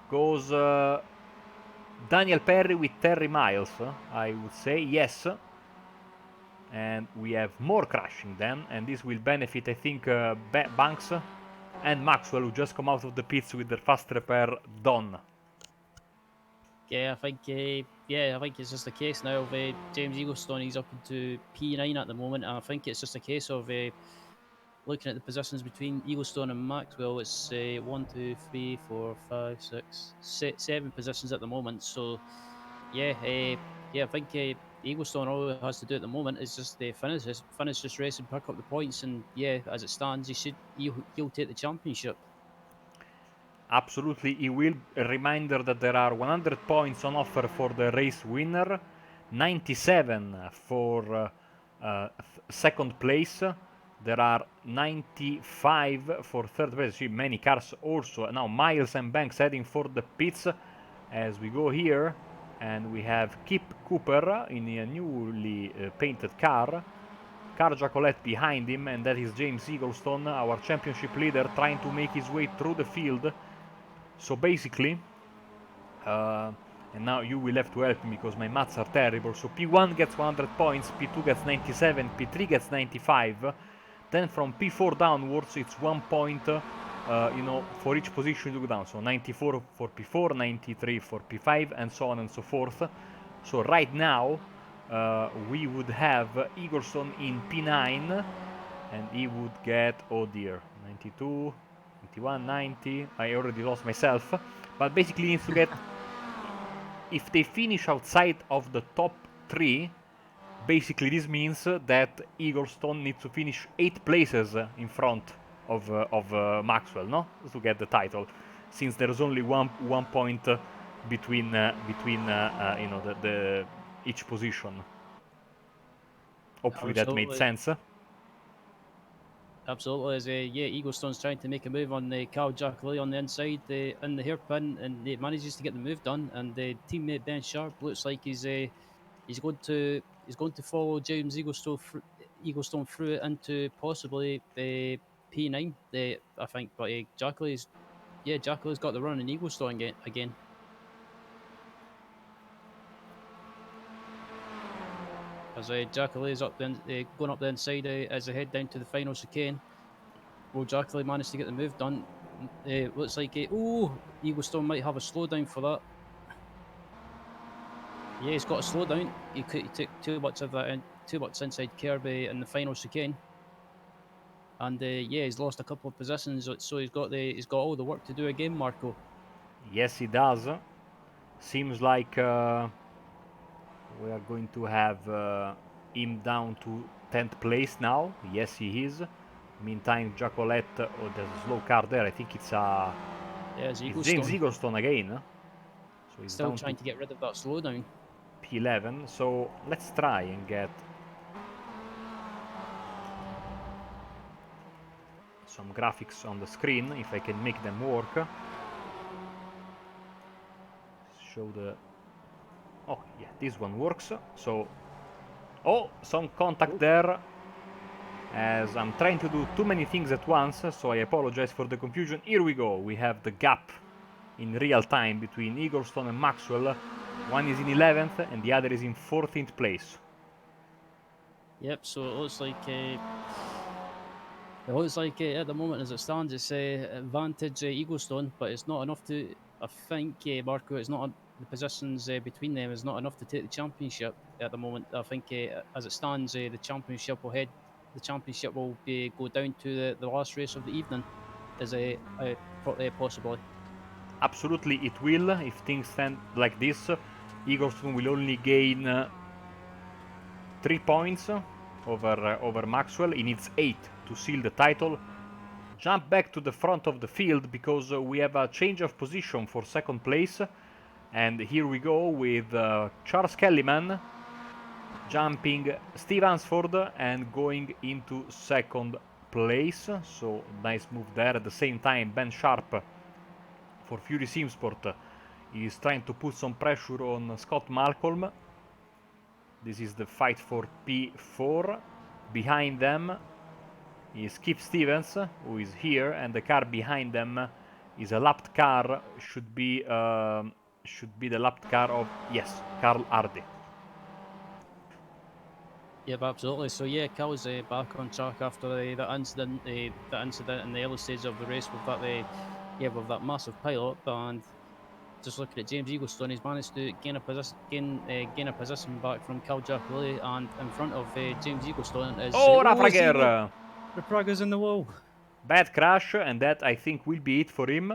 goes Daniel Perry with Terry Miles, I would say. Yes. And we have more crashing then. And this will benefit, I think, Banks and Maxwell, who just come out of the pits with their fast repair done. Yeah, I think it's just a case now of James Eaglestone. He's up into P9 at the moment, and I think it's just a case of looking at the positions between Eaglestone and Maxwell. It's 1, 2, 3, 4, 5, 6, 7 positions at the moment. So yeah, I think Eaglestone all he has to do at the moment is just finish this race and pick up the points. And yeah, as it stands, he'll take the championship. Absolutely, he will. A reminder that there are 100 points on offer for the race winner, 97 for second place. There are 95 for third place. See, many cars also. Now Miles and Banks heading for the pits as we go here. And we have Kip Cooper in a newly painted car. Car Jacolette behind him, and that is James Eaglestone, our championship leader, trying to make his way through the field. So basically, and now you will have to help me because my maths are terrible. So P1 gets 100 points, P2 gets 97, P3 gets 95. Then from P4 downwards, it's 1 point, for each position you go down. So 94 for P4, 93 for P5, and so on and so forth. So right now, we would have Eagleson in P9, and he would get, oh dear, 92, 91, 90. I already lost myself, but basically needs to get. If they finish outside of the top 3, basically this means that Eaglestone needs to finish 8 places in front of Maxwell, no, to get the title, since there is only one point between the each position. Hopefully that made sense. Absolutely, as Eaglestone's trying to make a move on Carl Jackley on the inside in the hairpin, and he manages to get the move done. And teammate Ben Sharp looks like he's going to follow James Eaglestone through into possibly the P9. I think, but Jackley's got the run in Eaglestone again. As Jackley is going up the inside as they head down to the final chicane. Will Jackley manage to get the move done? Looks like Eaglestone might have a slowdown for that. Yeah, he's got a slowdown. He took too much inside Kirby in the final chicane, and he's lost a couple of positions. So he's got all the work to do again, Marco. Yes, he does. Seems like we are going to have him down to 10th place now. Yes, he is. Meantime, Jacolette, there's a slow car there. I think it's James Eaglestone again. So he's still trying to get rid of that slowdown. P11. So let's try and get some graphics on the screen if I can make them work. Show the. Oh yeah, this one works. So, some contact there. as I'm trying to do too many things at once, so I apologize for the confusion. Here we go. We have the gap in real time between Eaglestone and Maxwell. One is in 11th and the other is in 14th place. Yep. So it looks like at the moment as it stands, it's advantage Eaglestone, but it's not enough to. I think Marco, it's not the positions between them is not enough to take the championship at the moment. I think as it stands, the championship will head. The championship will go down to the last race of the evening, as possibly. Absolutely, it will. If things stand like this, Eaglestone will only gain 3 points over Maxwell. He needs 8 to seal the title. Jump back to the front of the field because we have a change of position for second place. And here we go with Charles Kellyman jumping Steve Hansford and going into second place. So nice move there. At the same time, Ben Sharp for Fury Simsport is trying to put some pressure on Scott Malcolm. This is the fight for P4. Behind them is Skip Stevens, who is here, and the car behind them is a lapped car. Should be the lapped car of, yes, Carl Hardy. Yep, absolutely. So yeah, Carl's back on track after the incident in the early stage of the race with that massive pile-up, and just looking at James Eaglestone, he's managed to gain a position back from Cal Giacolelli, and in front of James Eaglestone is Raprager's in the wall. Bad crash, and that I think will be it for him.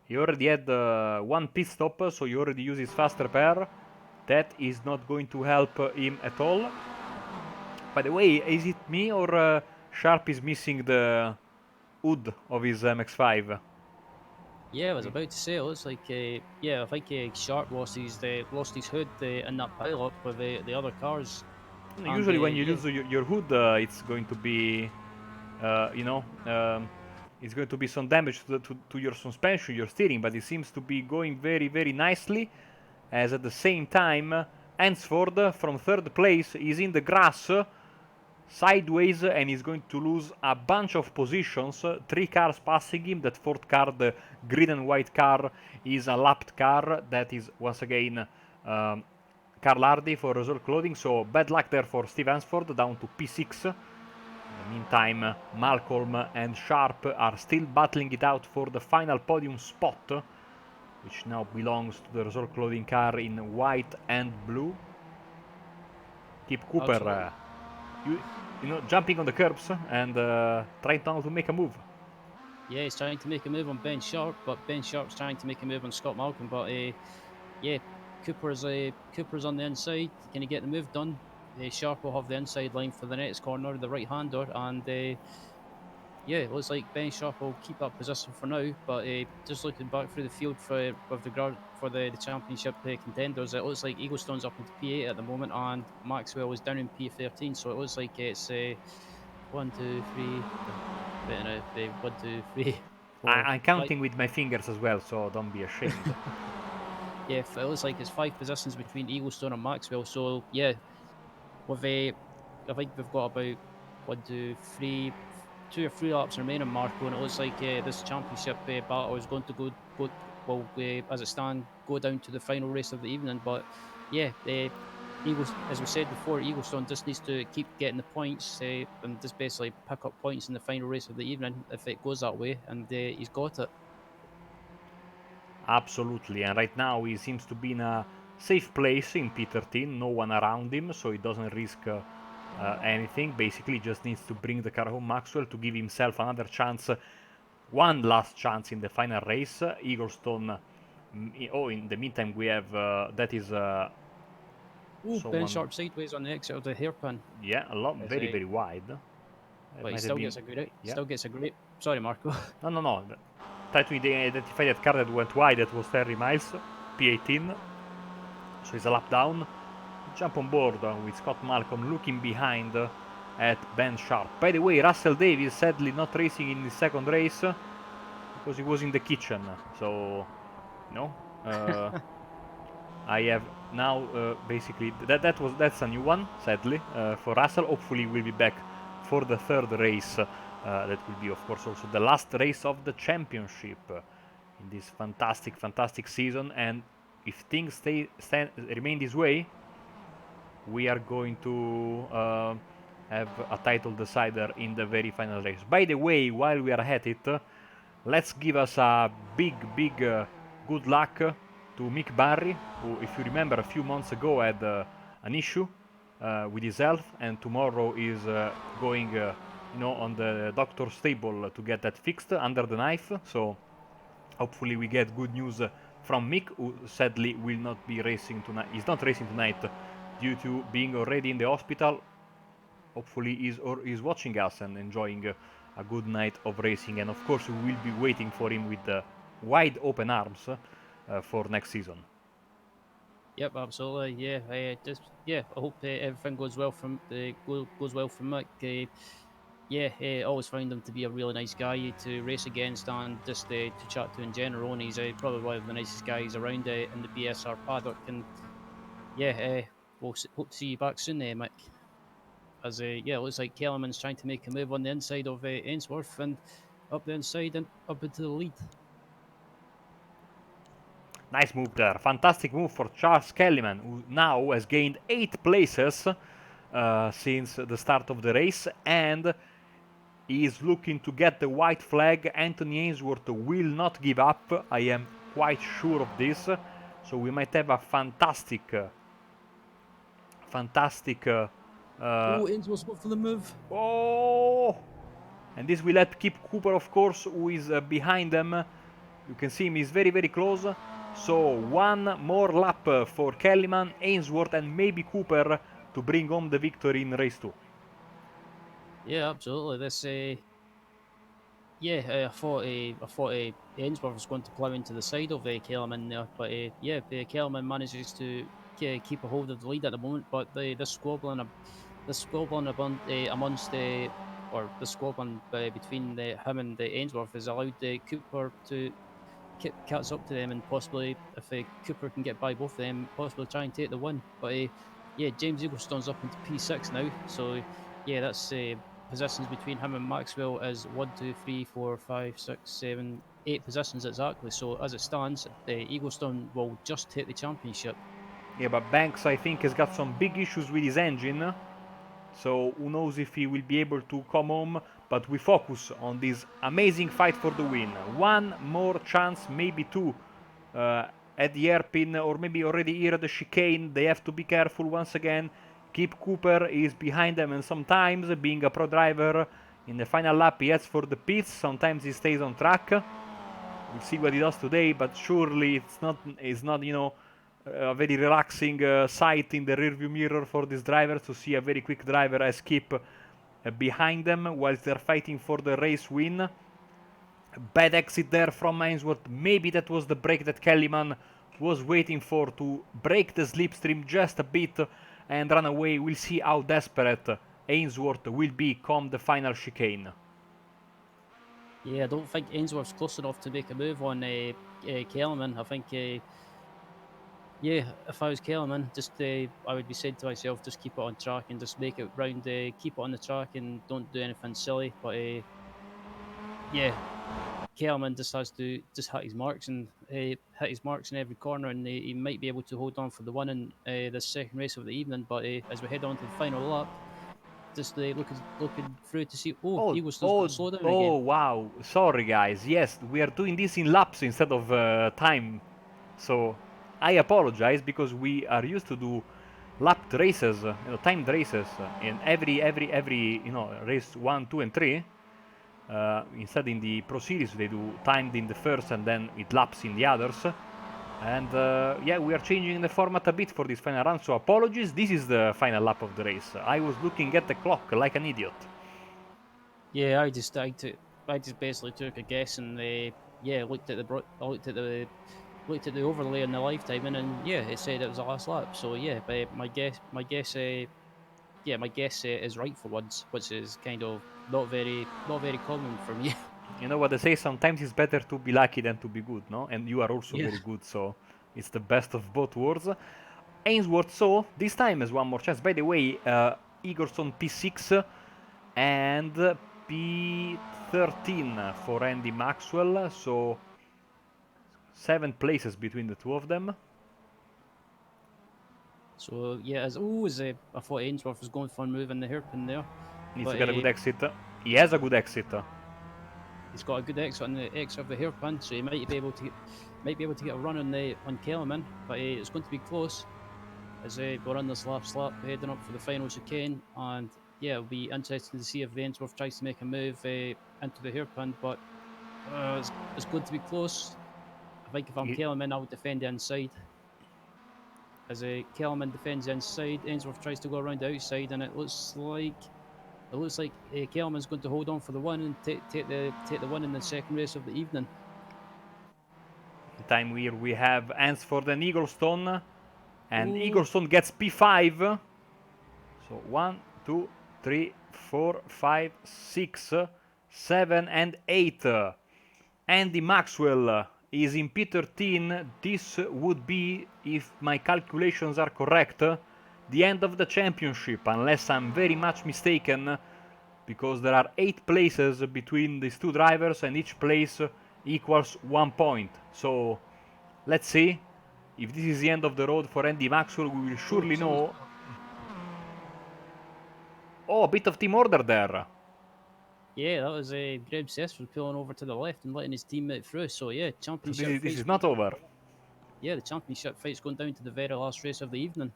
He already had one pit stop, so he already used his fast repair. That is not going to help him at all. By the way, is it me or Sharp is missing the hood of his MX5? Yeah, I was about to say, it looks like, I think Sharp lost his hood in that pile-up with the other cars. Usually when you lose your hood, it's going to be, it's going to be some damage to your suspension, your steering, but it seems to be going very, very nicely, as at the same time, Hansford from third place is in the grass, sideways, and is going to lose a bunch of positions. 3 cars passing him. That fourth car, the green and white car, is a lapped car. That is once again Carl Hardy for Result Clothing. So bad luck there for Steve Hansford, down to P6. In the meantime, Malcolm and Sharp are still battling it out for the final podium spot, which now belongs to the Result Clothing car in white and blue. Keep Cooper jumping on the curbs and trying now to make a move. Yeah, he's trying to make a move on Ben Sharp, but Ben Sharp's trying to make a move on Scott Malcolm. But Cooper's on the inside. Can he get the move done? Sharp will have the inside line for the next corner, the right-hander, and it looks like Ben Sharp will keep that position for now. But just looking back through the field for the championship contenders, it looks like Eaglestone's up into P8 at the moment, and Maxwell is down in P13. So it looks like it's 1, 2, 3. 1, 2, 3. 4, I'm counting with my fingers as well, so don't be ashamed. Yeah, it looks like it's 5 positions between Eaglestone and Maxwell. So yeah, I think we've got about 1, 2, 3. 2 or 3 laps remaining, Marco, and it looks like this championship battle is going to go as it stands, go down to the final race of the evening. But yeah, Eagles, as we said before, Eaglestone just needs to keep getting the points and just basically pick up points in the final race of the evening if it goes that way, and he's got it. Absolutely, and right now he seems to be in a safe place in P13, no one around him, so he doesn't risk anything. Basically just needs to bring the car home Maxwell to give himself another chance, one last chance in the final race. Eaglestone, in the meantime we have that is Ben Sharp sideways on the exit of the hairpin. Yeah, a lot, very, very wide. But he still gets a great. Sorry, Marco. No. Try to identify that car that went wide. That was Terry Miles, P18. So he's a lap down. Jump on board with Scott Malcolm looking behind at Ben Sharp. By the way, Russell Davies sadly not racing in the second race because he was in the kitchen. So, I have now basically that's a new one, sadly, for Russell. Hopefully, we'll be back for the third race. That will be, of course, also the last race of the championship in this fantastic season. And if things remain this way, we are going to have a title decider in the very final race. By the way, while we are at it, let's give us a big good luck to Mick Barry, who, if you remember, a few months ago had an issue with his health, and tomorrow is going, on the doctor's table to get that fixed under the knife. So hopefully we get good news from Mick, who sadly will not be racing tonight. He's not racing tonight due to being already in the hospital. Hopefully he's watching us and enjoying a good night of racing, and of course we will be waiting for him with wide open arms for next season. Yep, absolutely. Yeah, I hope everything goes well from goes well for Mick. I always found him to be a really nice guy to race against and just to chat to in general. And he's probably one of the nicest guys around in the BSR paddock. And we'll hope to see you back soon, Mick. As it looks like Kellerman's trying to make a move on the inside of Ainsworth and up the inside and up into the lead. Nice move there. Fantastic move for Charles Kellyman, who now has gained 8 places since the start of the race, and he is looking to get the white flag. Anthony Ainsworth will not give up. I am quite sure of this. So we might have a fantastic... Ainsworth's got for the move. Oh! And this will help keep Cooper, of course, who is behind them. You can see him, he's very close. So one more lap for Kellyman, Ainsworth, and maybe Cooper to bring home the victory in race 2. Yeah, absolutely. This, I thought Ainsworth was going to plough into the side of Kellerman there, but Kellerman manages to keep a hold of the lead at the moment. But the squabbling amongst or the squabbling between him and Ainsworth has allowed Cooper to catch up to them, and possibly if Cooper can get by both of them, possibly try and take the win. But James Eaglestone's up into P6 now, so that's positions between him and Maxwell is 1, 2, 3, 4, 5, 6, 7, 8 positions exactly. So as it stands, Eaglestone will just take the championship. Yeah, but Banks, I think, has got some big issues with his engine, so who knows if he will be able to come home. But we focus on this amazing fight for the win. One more chance, maybe two, at the hairpin, or maybe already here at the chicane. They have to be careful once again. Keep Cooper is behind them, and sometimes, being a pro driver, in the final lap he heads for the pits. Sometimes he stays on track. We'll see what he does today, but surely it's not a very relaxing sight in the rearview mirror for this driver to see a very quick driver as Kip behind them whilst they're fighting for the race win. Bad exit there from Ainsworth. Maybe that was the break that Kellyman was waiting for, to break the slipstream just a bit and run away. We'll see how desperate Ainsworth will be come the final chicane. Yeah, I don't think Ainsworth's close enough to make a move on Kellerman. I think if I was Kellerman, I would be saying to myself, just keep it on track and just make it round, keep it on the track and don't do anything silly. But Kellerman just has to hit his marks and hit his marks in every corner, and he might be able to hold on for the win in the second race of the evening. But as we head on to the final lap, just looking through to see. He was still slow down again. Oh wow! Sorry guys. Yes, we are doing this in laps instead of time. So I apologize, because we are used to do lapped races, timed races in every race 1, 2, and 3. Instead, in the Pro Series, they do timed in the first and then it laps in the others. And we are changing the format a bit for this final run, so apologies. This is the final lap of the race. I was looking at the clock like an idiot. Yeah, I just basically took a guess and looked at the overlay on the lifetime, and it said it was the last lap. So but my guess is right for once, which is kind of not very common for me. You know what they say, sometimes it's better to be lucky than to be good, no? And you are also very good, so it's the best of both worlds. Ainsworth, so this time has one more chance. By the way, Eagleson P6, and P13 for Andy Maxwell, so 7 places between the two of them. So yeah, as I thought Ainsworth was going for a move in the hairpin there. Needs to But get a good exit. He has a good exit. he's got a good exit on the exit of the hairpin, so he might be able to get a run on Kellerman, but it's going to be close as we're on this last lap heading up for the final chicane, and yeah, it'll be interesting to see if Ainsworth tries to make a move into the hairpin, but it's going to be close. I think if I'm Kellerman, I would defend the inside. As Kellerman defends the inside, Ainsworth tries to go around the outside, and it looks like Kellerman's going to hold on for the one and take the one in the second race of the evening. Time here we have Hansford and Eaglestone, and Ooh. Eaglestone gets P5. So 1, 2, 3, 4, 5, 6, 7, and 8. Andy Maxwell is in P13. This would be, if my calculations are correct, the end of the championship, unless I'm very much mistaken, because there are 8 places between these two drivers and each place equals 1 point. So let's see. If this is the end of the road for Andy Maxwell, we will surely know. Oh, a bit of team order there. Yeah, that was Graham Sessford pulling over to the left and letting his teammate through. So yeah, championship. So this is not over. Yeah, the championship fight's going down to the very last race of the evening.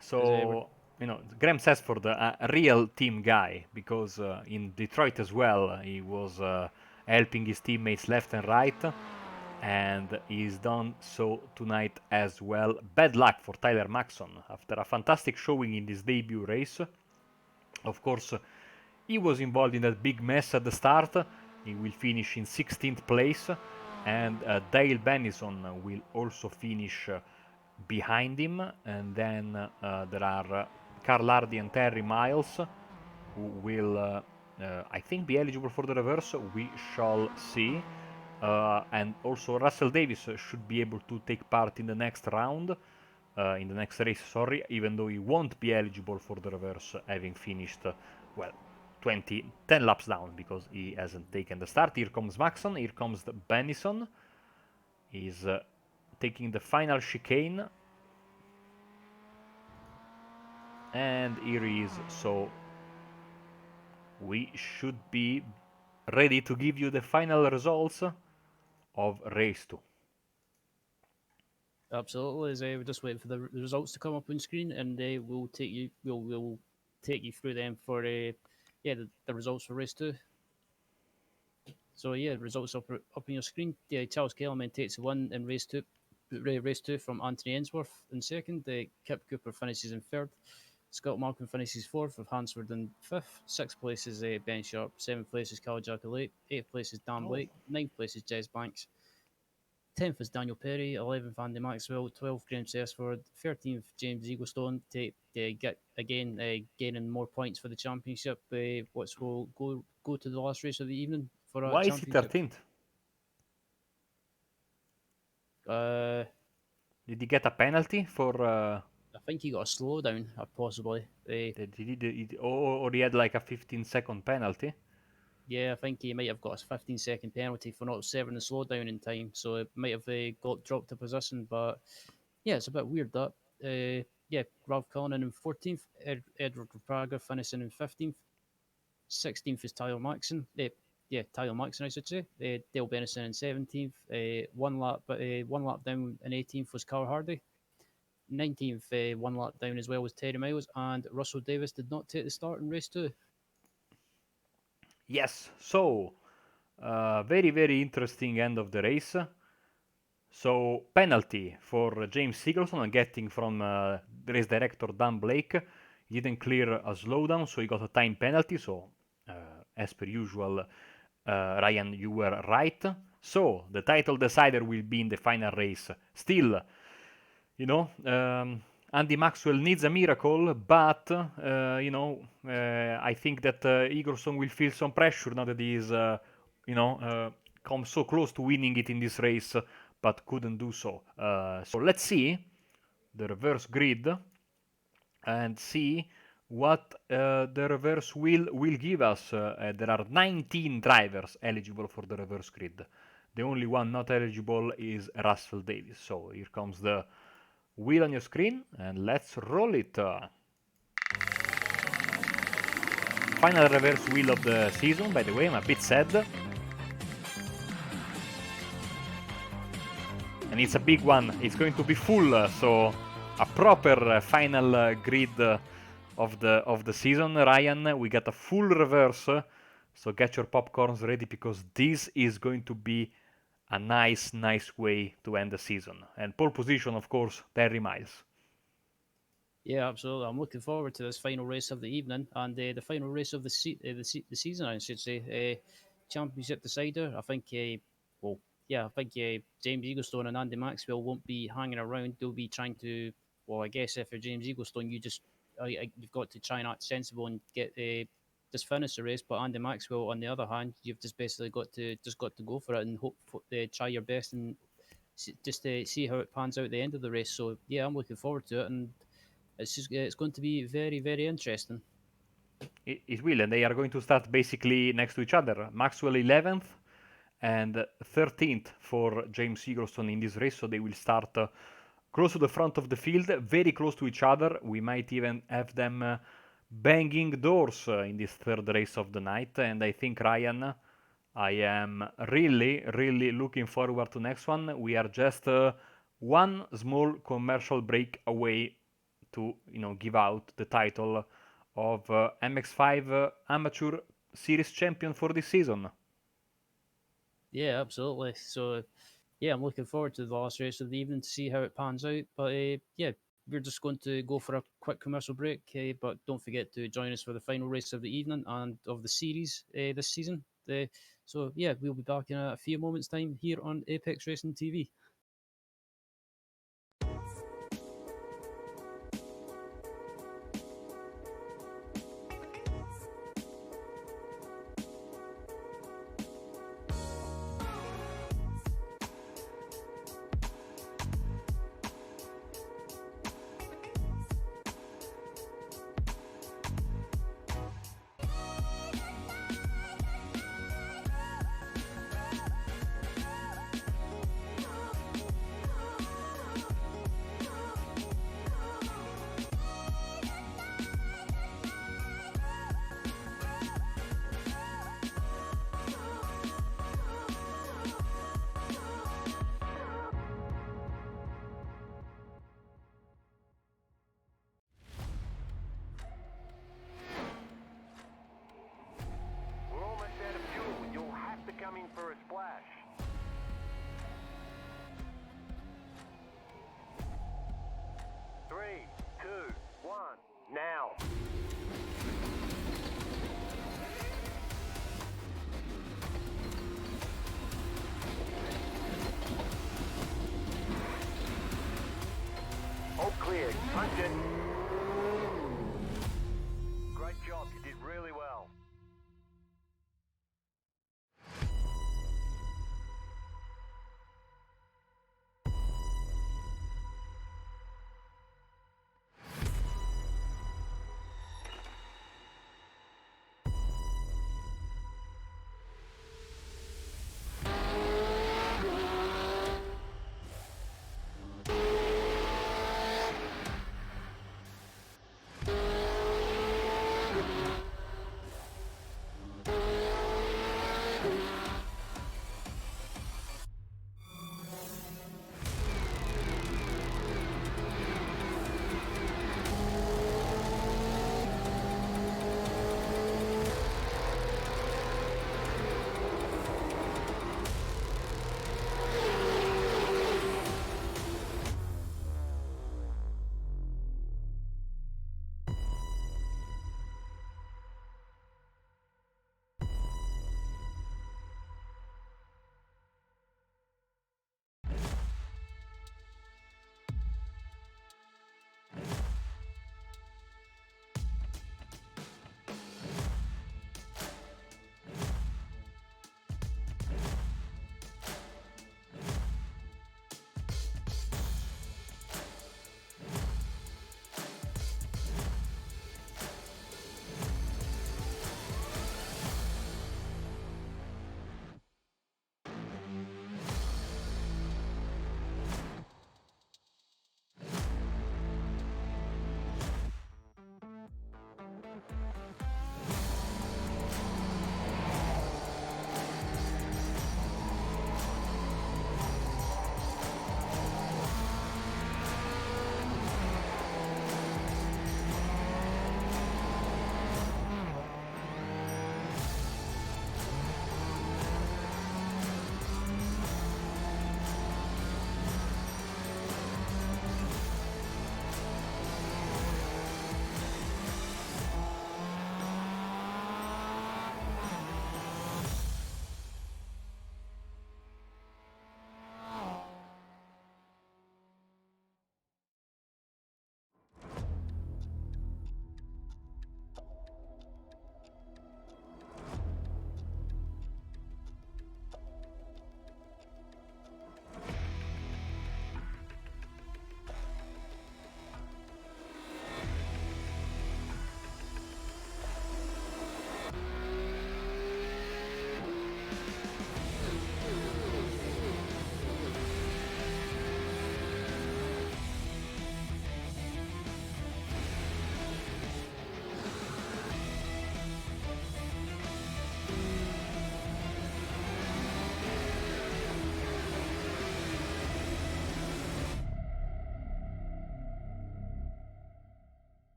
So, you know, Graham Sessford, a real team guy, because in Detroit as well, he was helping his teammates left and right, and he's done so tonight as well. Bad luck for Tyler Maxson after a fantastic showing in his debut race. Of course, he was involved in that big mess at the start. He will finish in 16th place, and Dale Bennison will also finish behind him. And then there are Carl Hardy and Terry Miles, who will, I think, be eligible for the reverse. We shall see. And also Russell Davis should be able to take part in the next round. In the next race, sorry, even though he won't be eligible for the reverse, having finished, well, 10 laps down, because he hasn't taken the start. Here comes Maxon, here comes the Bennison. He's taking the final chicane. And here he is, so we should be ready to give you the final results of race 2. Absolutely, as we're just waiting for the results to come up on screen, and we'll take you through them for the results for race 2. So yeah, results up on your screen. Yeah, Charles Kellerman takes the one in race 2. Race 2 from Anthony Ainsworth in second. Kip Cooper finishes in third. Scott Markham finishes fourth, with Hansford in fifth. Sixth place is Ben Sharp. Seventh place is Carl Jackalate. Eighth place is Dan Blake. Ninth place is Jez Banks. 10th is Daniel Perry, 11th Andy Maxwell, 12th Graham Sessford, 13th James Eaglestone to get again gaining more points for the championship. Which will go to the last race of the evening for a Why championship. is he 13th? Did he get a penalty for? I think he got a slowdown, possibly. Or he had like a 15-second penalty. Yeah, I think he might have got a 15-second penalty for not serving the slowdown in time, so it might have got dropped a position. But yeah, it's a bit weird that. Yeah, Ralph Cullinan in 14th, Edward Praga finishing in 15th. 16th is Tyler Maxon. Tyler Maxon, I should say. Dale Bennison in 17th. One lap down in 18th was Carl Hardy. 19th, one lap down as well was Terry Miles, and Russell Davis did not take the start in race 2. Yes, so very, very interesting end of the race. So penalty for James Eagleson getting from the race director Dan Blake. He didn't clear a slowdown, so he got a time penalty. So as per usual, Ryan, you were right. So the title decider will be in the final race. Still, you know, Andy Maxwell needs a miracle, but I think that Eagleson will feel some pressure now that he's come so close to winning it in this race, but couldn't do so. So let's see the reverse grid and see what the reverse wheel will give us. There are 19 drivers eligible for the reverse grid. The only one not eligible is Russell Davis. So here comes the wheel on your screen, and let's roll it. Final reverse wheel of the season, by the way, I'm a bit sad. And it's a big one, it's going to be full, so a proper final grid of the season. Ryan, we got a full reverse, so get your popcorns ready because this is going to be a nice way to end the season. And pole position, of course, Terry Miles. Yeah, absolutely. I'm looking forward to this final race of the evening and the final race of the season, I should say. Championship decider. I think, well, yeah, I think James Eaglestone and Andy Maxwell won't be hanging around. They'll be trying to, well, I guess if you're James Eaglestone, you've got to try and act sensible and get just finish the race. But Andy Maxwell, on the other hand, you've just basically got to go for it and hope try your best and just see how it pans out at the end of the race. So yeah, I'm looking forward to it and. It's going to be very, very interesting. It will, and they are going to start basically next to each other. Maxwell 11th and 13th for James Eaglestone in this race, so they will start close to the front of the field, very close to each other. We might even have them banging doors in this third race of the night, and I think, Ryan, I am really looking forward to next one. We are just one small commercial break away to give out the title of MX5 Amateur Series Champion for this season. Yeah, absolutely. So, yeah, I'm looking forward to the last race of the evening to see how it pans out. But yeah, we're just going to go for a quick commercial break. But don't forget to join us for the final race of the evening and of the series this season. So, yeah, we'll be back in a few moments' time here on Apex Racing TV. We're almost out of fuel. You'll have to come in for a splash. Three, two, one, now. All clear. Punch it. Great job. You did really well.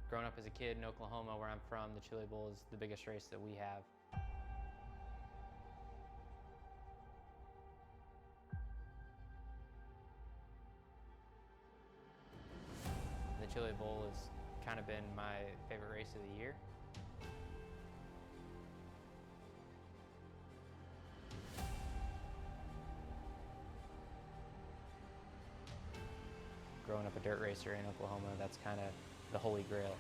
Growing up as a kid in Oklahoma, where I'm from, the Chili Bowl is the biggest race that we have. The Chili Bowl has kind of been my favorite race of the year. Growing up a dirt racer in Oklahoma, that's kind of the holy grail.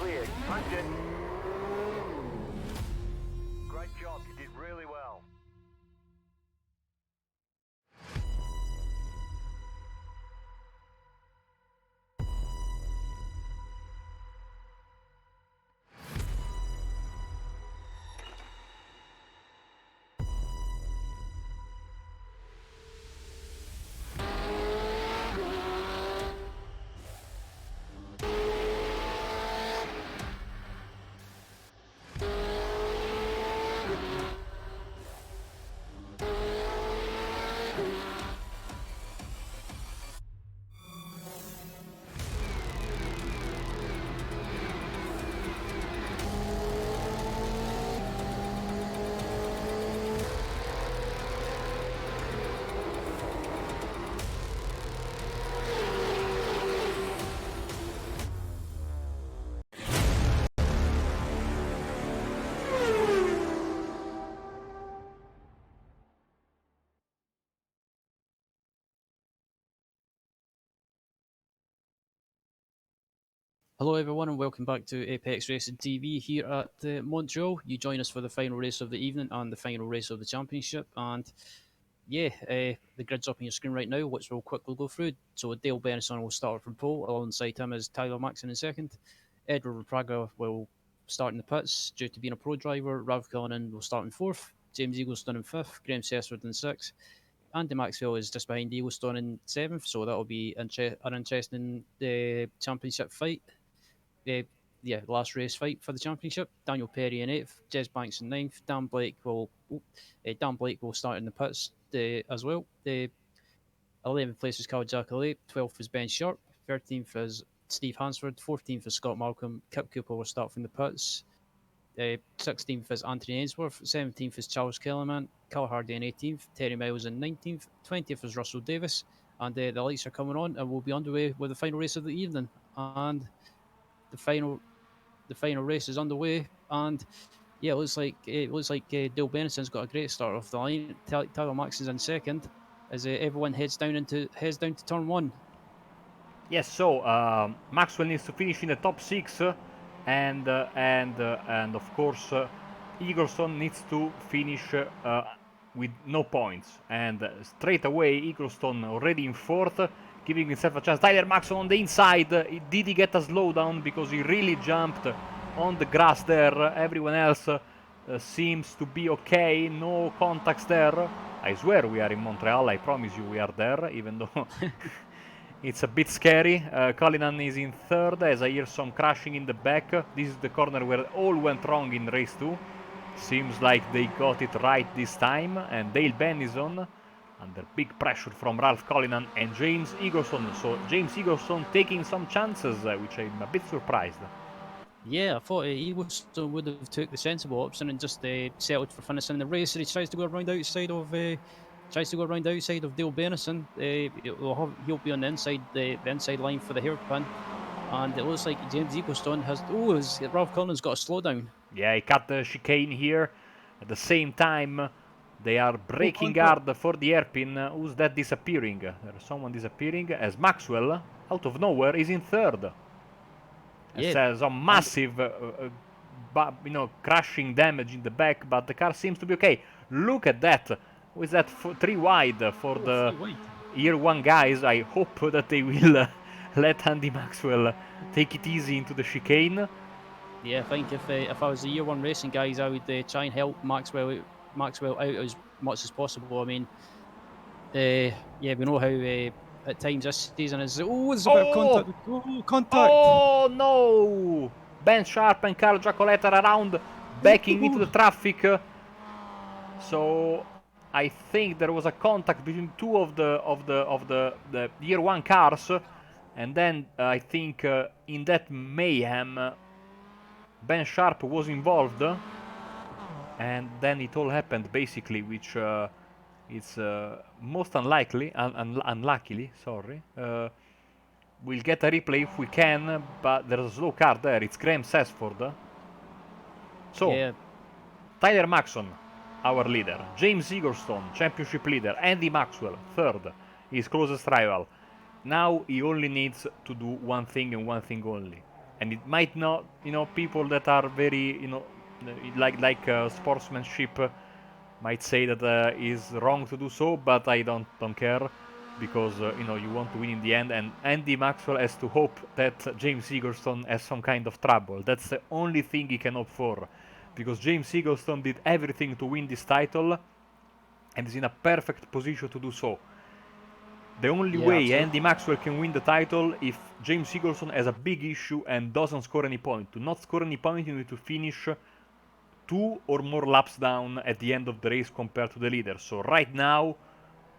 clear. Punch it. Great job. You did really well. Hello, everyone, and welcome back to Apex Racing TV here at Montreal. You join us for the final race of the evening and the final race of the championship. And yeah, the grid's up on your screen right now, which we'll quickly go through. So Dale Benison will start from pole. Alongside him is Tyler Maxon in second. Edward Rapraga will start in the pits due to being a pro driver. Rav Cullinan will start in fourth. James Eaglestone in fifth. Graham Sessford in sixth. Andy Maxwell is just behind Eaglestone in seventh, so that'll be an interesting championship fight. Yeah, last race fight for the championship. Daniel Perry in eighth, Jez Banks in ninth. Dan Blake will start in the pits as well. The 11th place is Carl Jackalay, 12th is Ben Sharp, 13th is Steve Hansford, 14th is Scott Malcolm. Kip Cooper will start from the pits. 16th is Anthony Ainsworth, 17th is Charles Kellerman, Carl Hardy in 18th, Terry Miles in 19th, 20th is Russell Davis, and the lights are coming on, and we'll be underway with the final race of the evening. And the final race is underway, and yeah, it looks like Dale Benison's got a great start off the line. Tyler Max is in second as everyone heads down to turn one. Yes, so Maxwell needs to finish in the top 6, and of course Eaglestone needs to finish with no points. And straight away Eaglestone already in fourth, giving himself a chance. Tyler Maxwell on the inside. Did he get a slowdown? Because he really jumped on the grass there. Everyone else seems to be okay. No contacts there. I swear we are in Montreal. I promise you we are there, even though it's a bit scary. Cullinan is in third as I hear some crashing in the back. This is the corner where all went wrong in race 2. Seems like they got it right this time. And Dale Benison under big pressure from Ralph Cullinan and James Eaglestone. So James Eaglestone taking some chances, which I'm a bit surprised. Yeah, I thought Eaglestone would have took the sensible option and just settled for finishing the race. And he tries to go around outside of Dale Benison. He'll be on the inside line for the hairpin. And it looks like James Eaglestone Ralph Cullinan's got a slowdown. Yeah, he cut the chicane here. At the same time, they are braking hard for the hairpin. Who's that disappearing? There's someone disappearing as Maxwell, out of nowhere, is in third. It says some massive, crashing damage in the back, but the car seems to be okay. Look at that. With that 3 wide for the year 1 guys. I hope that they will let Andy Maxwell take it easy into the chicane. Yeah, I think if I was the year 1 racing guys, I would try and help Maxwell out as much as possible. I mean, we know how at times this season is. There's a bit of contact. Contact! Oh no! Ben Sharp and Carl Giacoletta are around, backing into the traffic. So I think there was a contact between 2 of the year 1 cars, and then I think in that mayhem Ben Sharp was involved, and then it all happened basically, which it's most unluckily, sorry. We'll get a replay if we can, but there's a slow car there. It's Graham Sessford. So, yeah. Tyler Maxon, our leader. James Eaglestone, championship leader. Andy Maxwell, third, his closest rival. Now he only needs to do one thing and one thing only. and it might not, people that are very, like sportsmanship might say that is wrong to do so, but I don't care, because you want to win in the end, and Andy Maxwell has to hope that James Eaglestone has some kind of trouble. That's the only thing he can hope for, because James Eaglestone did everything to win this title and is in a perfect position to do so. The only Yeah, way absolutely. Andy Maxwell can win the title if James Eaglestone has a big issue and doesn't score any point. To not score any point, you need to finish 2 or more laps down at the end of the race compared to the leader. So right now,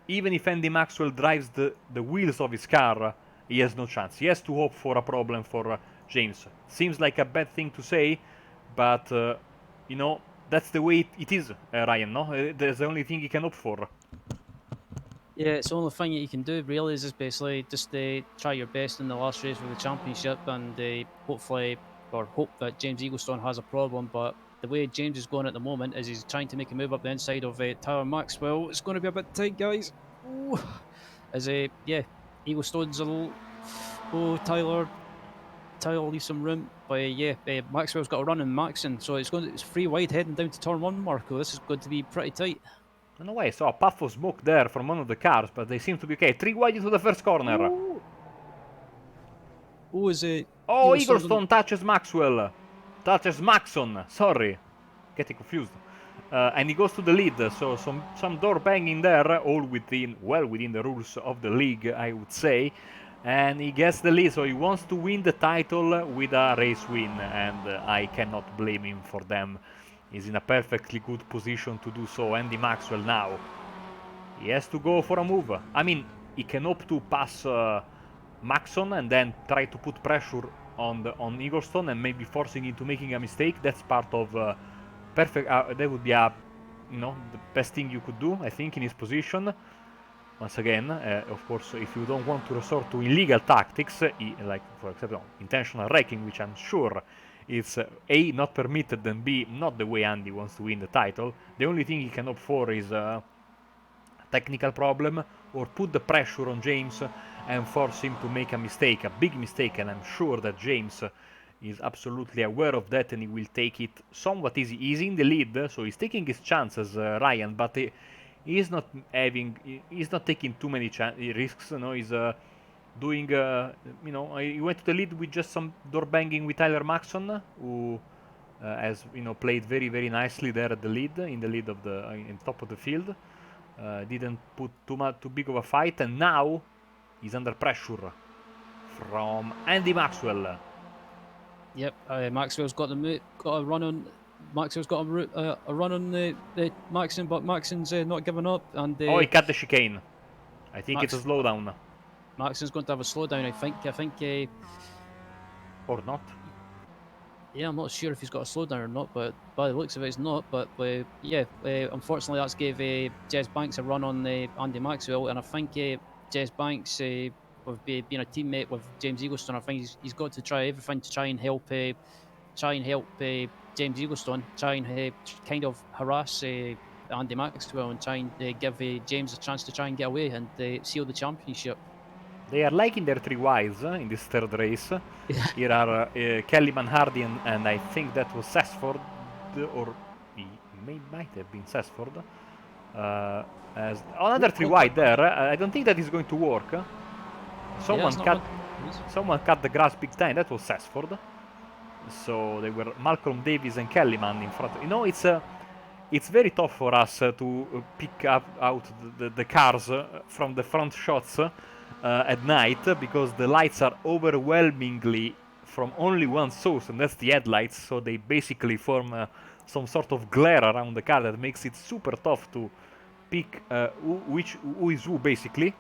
even if Andy Maxwell drives the wheels of his car, he has no chance. He has to hope for a problem for James. Seems like a bad thing to say, but that's the way it is, Ryan. No, that's the only thing he can hope for. Yeah, it's the only thing that you can do really is just basically just try your best in the last race of the championship, and hopefully, or hope that James Eaglestone has a problem. But the way James is going at the moment is he's trying to make a move up the inside of Tyler Maxwell. It's going to be a bit tight, guys. Ooh. As Eaglestone's a little. Oh, Tyler leave some room. But Maxwell's got a run in Maxon, so it's 3 wide heading down to turn 1, Marco. This is going to be pretty tight. In a way, I saw a puff of smoke there from one of the cars, but they seem to be okay. 3 wide into the first corner. Ooh. Oh, is it? Oh, Eaglestone touches Maxwell. Touches Maxon, sorry. Getting confused. And he goes to the lead, so some door banging there, all within the rules of the league, I would say. And he gets the lead, so he wants to win the title with a race win, and I cannot blame him for them. He's in a perfectly good position to do so. Andy Maxwell now. He has to go for a move. I mean, he can hope to pass Maxon and then try to put pressure on Eaglestone and maybe forcing him to making a mistake. That's part of perfect. That would be the best thing you could do, I think, in his position. Once again, of course, if you don't want to resort to illegal tactics, like for example intentional wrecking, which I'm sure is A, not permitted, and B, not the way Andy wants to win the title. The only thing he can opt for is a technical problem, or put the pressure on James and force him to make a mistake, a big mistake, and I'm sure that James is absolutely aware of that, and he will take it somewhat easy. He's in the lead, so he's taking his chances, Ryan, but he's not taking too many risks. He's doing, he went to the lead with just some door banging with Tyler Maxon, who has, played very, very nicely there at the lead, in the lead of in top of the field. Didn't put too big of a fight, and now he's under pressure from Andy Maxwell. Yep, Maxwell's got a run on. Maxwell's got a run on the Maxon, but Maxon's not giving up. And he cut the chicane. I think it's a slowdown. Maxon's going to have a slowdown. I think. Or not. Yeah, I'm not sure if he's got a slowdown or not, but by the looks of it, it's not. But unfortunately, that's gave Jez Banks a run on Andy Maxwell, and I think Jez Banks, with being a teammate with James Eaglestone, I think he's got to try everything to try and help James Eaglestone, try and kind of harass Andy Maxwell and try and give James a chance to try and get away and seal the championship. They are liking their 3 wides in this third race. Here are Kellyman, Hardy, and I think that was Sesford, or he might have been Sesford. As another 3 wide there. I don't think that is going to work. Someone cut the grass big time. That was Sesford. So they were Malcolm Davis and Kellyman in front. It's very tough for us to pick out the cars from the front shots at night, because the lights are overwhelmingly from only one source, and that's the headlights. So they basically form some sort of glare around the car that makes it super tough to pick who is who, basically.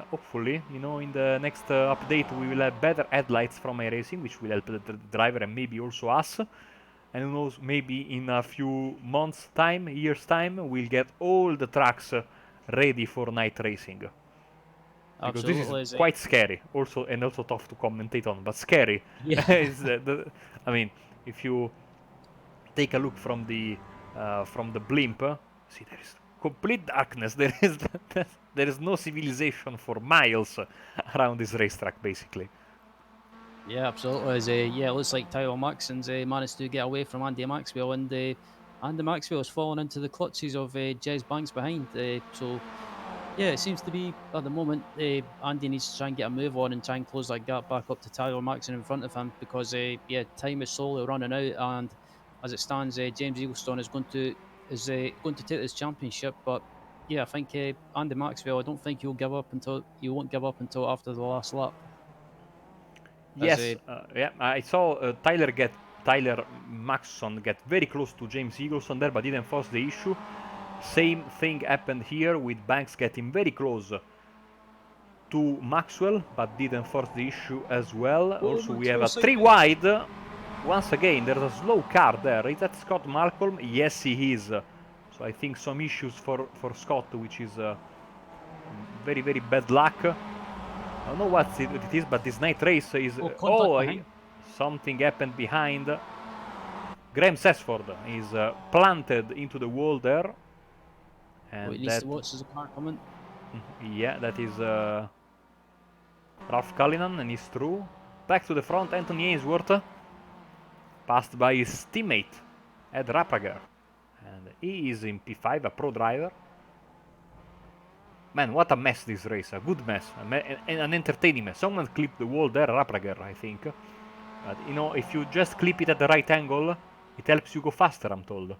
Hopefully, in the next update we will have better headlights from iRacing, which will help the driver and maybe also us. And who knows, maybe in a few months' time, years' time, we'll get all the tracks ready for night racing. Because Absolutely, this is quite scary, also tough to commentate on, but scary. Yeah. I mean, if you take a look from the blimp, see, there is complete darkness. There is no civilization for miles around this racetrack, basically. Yeah, absolutely. As yeah, it looks like Tyler Maxon's managed to get away from Andy Maxwell, and Andy Maxwell's fallen into the clutches of Jez Banks behind. So yeah, it seems to be at the moment Andy needs to try and get a move on and try and close that gap back up to Tyler Maxon in front of him because yeah, time is slowly running out, and as it stands, James Eaglestone is going to take this championship, but. Yeah, I think Andy Maxwell. I don't think he won't give up until after the last lap. As Yes, yeah, I saw Tyler Maxson get very close to James Eagleson there, but didn't force the issue. Same thing happened here with Banks getting very close to Maxwell, but didn't force the issue as well. Also, we have a 3 wide. Once again, there's a slow car there. Is that Scott Malcolm? Yes, he is. So I think some issues for Scott, which is very, very bad luck. I don't know what it is, but this night race is... something happened behind. Graham Sesford is planted into the wall there. And he needs to watch as a car coming. Yeah, that is Ralph Cullinan, and he's through. Back to the front, Anthony Ainsworth. Passed by his teammate, Ed Rappager. And he is in P5, a pro driver. Man, what a mess this race, a good mess, an entertaining mess. Someone clipped the wall there, Rappager, I think. But, you know, if you just clip it at the right angle, it helps you go faster, I'm told.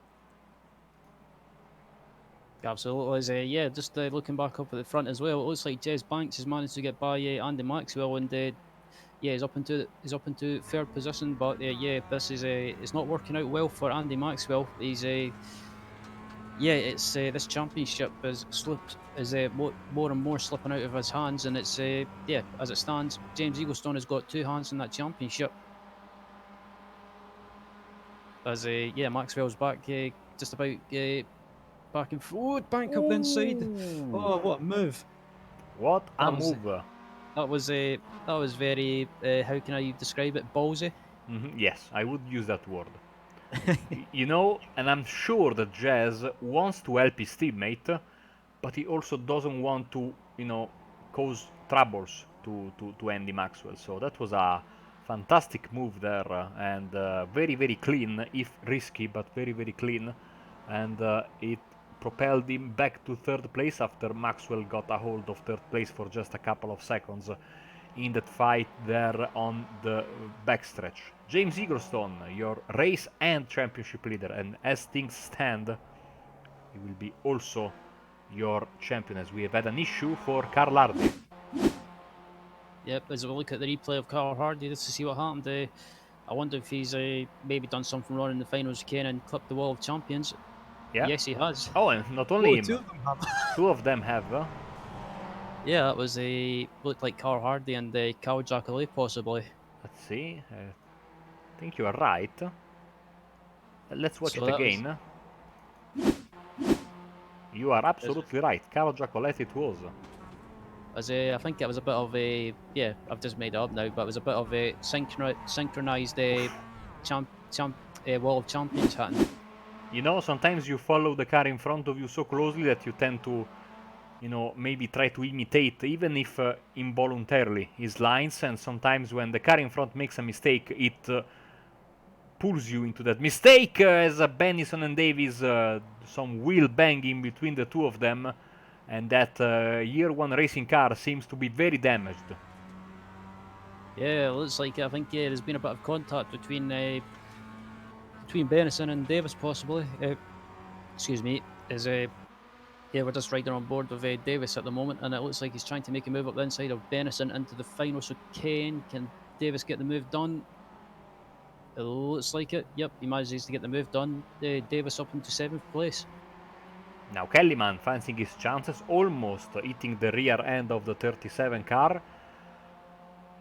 Absolutely. Yeah, just looking back up at the front as well, it looks like Jez Banks has managed to get by Andy Maxwell, and yeah, he's up into third position. But yeah, this is it's not working out well for Andy Maxwell. He's yeah, it's this championship is more and more slipping out of his hands, and it's yeah, as it stands, James Eaglestone has got 2 hands in that championship. As yeah, Maxwell's back just about back and forward, bank up the inside. Oh, what a move! What a move! That was very how can I describe it? Ballsy. Yes, I would use that word. You know, and I'm sure that Jazz wants to help his teammate, but he also doesn't want to, you know, cause troubles to Andy Maxwell. So that was a fantastic move there, and very, very clean, if risky, but very, very clean. And it propelled him back to third place after Maxwell got a hold of third place for just a couple of seconds in that fight there on the backstretch. James Eaglestone, your race and championship leader, and as things stand, he will be also your champion, as we have had an issue for Carl Hardy. Yep, as we look at the replay of Carl Hardy just to see what happened, I wonder if he's maybe done something wrong in the final chicane and clipped the wall of champions. Yeah. Yes, he has. Oh, and not only him. 2 of them have. 2 of them have. Yeah, that was looked like Carl Hardy and Carl Jacqueline possibly. Let's see. I think you are right. Let's watch it again. You are absolutely right. Carlo Giacoletti it was. As I think it was a bit of a yeah, I've just made it up now, but it was a bit of a synchronized wall of champions hitting. You know, sometimes you follow the car in front of you so closely that you tend to, you know, maybe try to imitate, even if involuntarily, his lines. And sometimes when the car in front makes a mistake, it pulls you into that mistake. As Bennison and Davis, some wheel banging between the 2 of them, and that year 1 racing car seems to be very damaged. Yeah, it looks like I think there's been a bit of contact between Bennison and Davis possibly. Excuse me, as yeah, we're just riding on board with Davis at the moment, and it looks like he's trying to make a move up the inside of Bennison into the final. So can Davis get the move done? It looks like it. Yep, he manages to get the move done. Davis up into 7th place. Now Kellyman fancying his chances, almost hitting the rear end of the 37 car.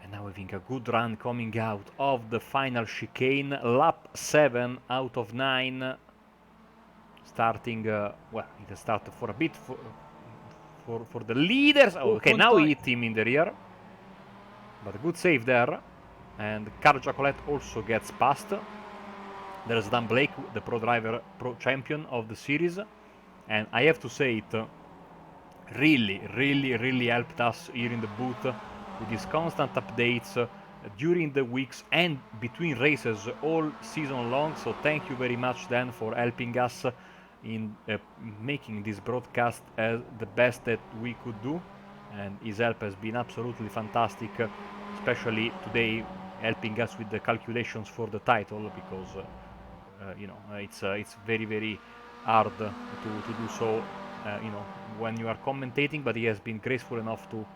And now having a good run coming out of the final chicane. Lap 7 out of 9. Starting, well, it started for a bit for the leaders. Oh, okay, now he hit him in the rear. But a good save there. And Carl Jacqueline also gets past. There's Dan Blake, the pro driver, pro champion of the series. And I have to say it really helped us here in the booth with his constant updates, during the weeks and between races all season long. So thank you very much, Dan, for helping us in making this broadcast as the best that we could do. And his help has been absolutely fantastic, especially today, helping us with the calculations for the title, because it's very hard to do so, when you are commentating. But he has been graceful enough to,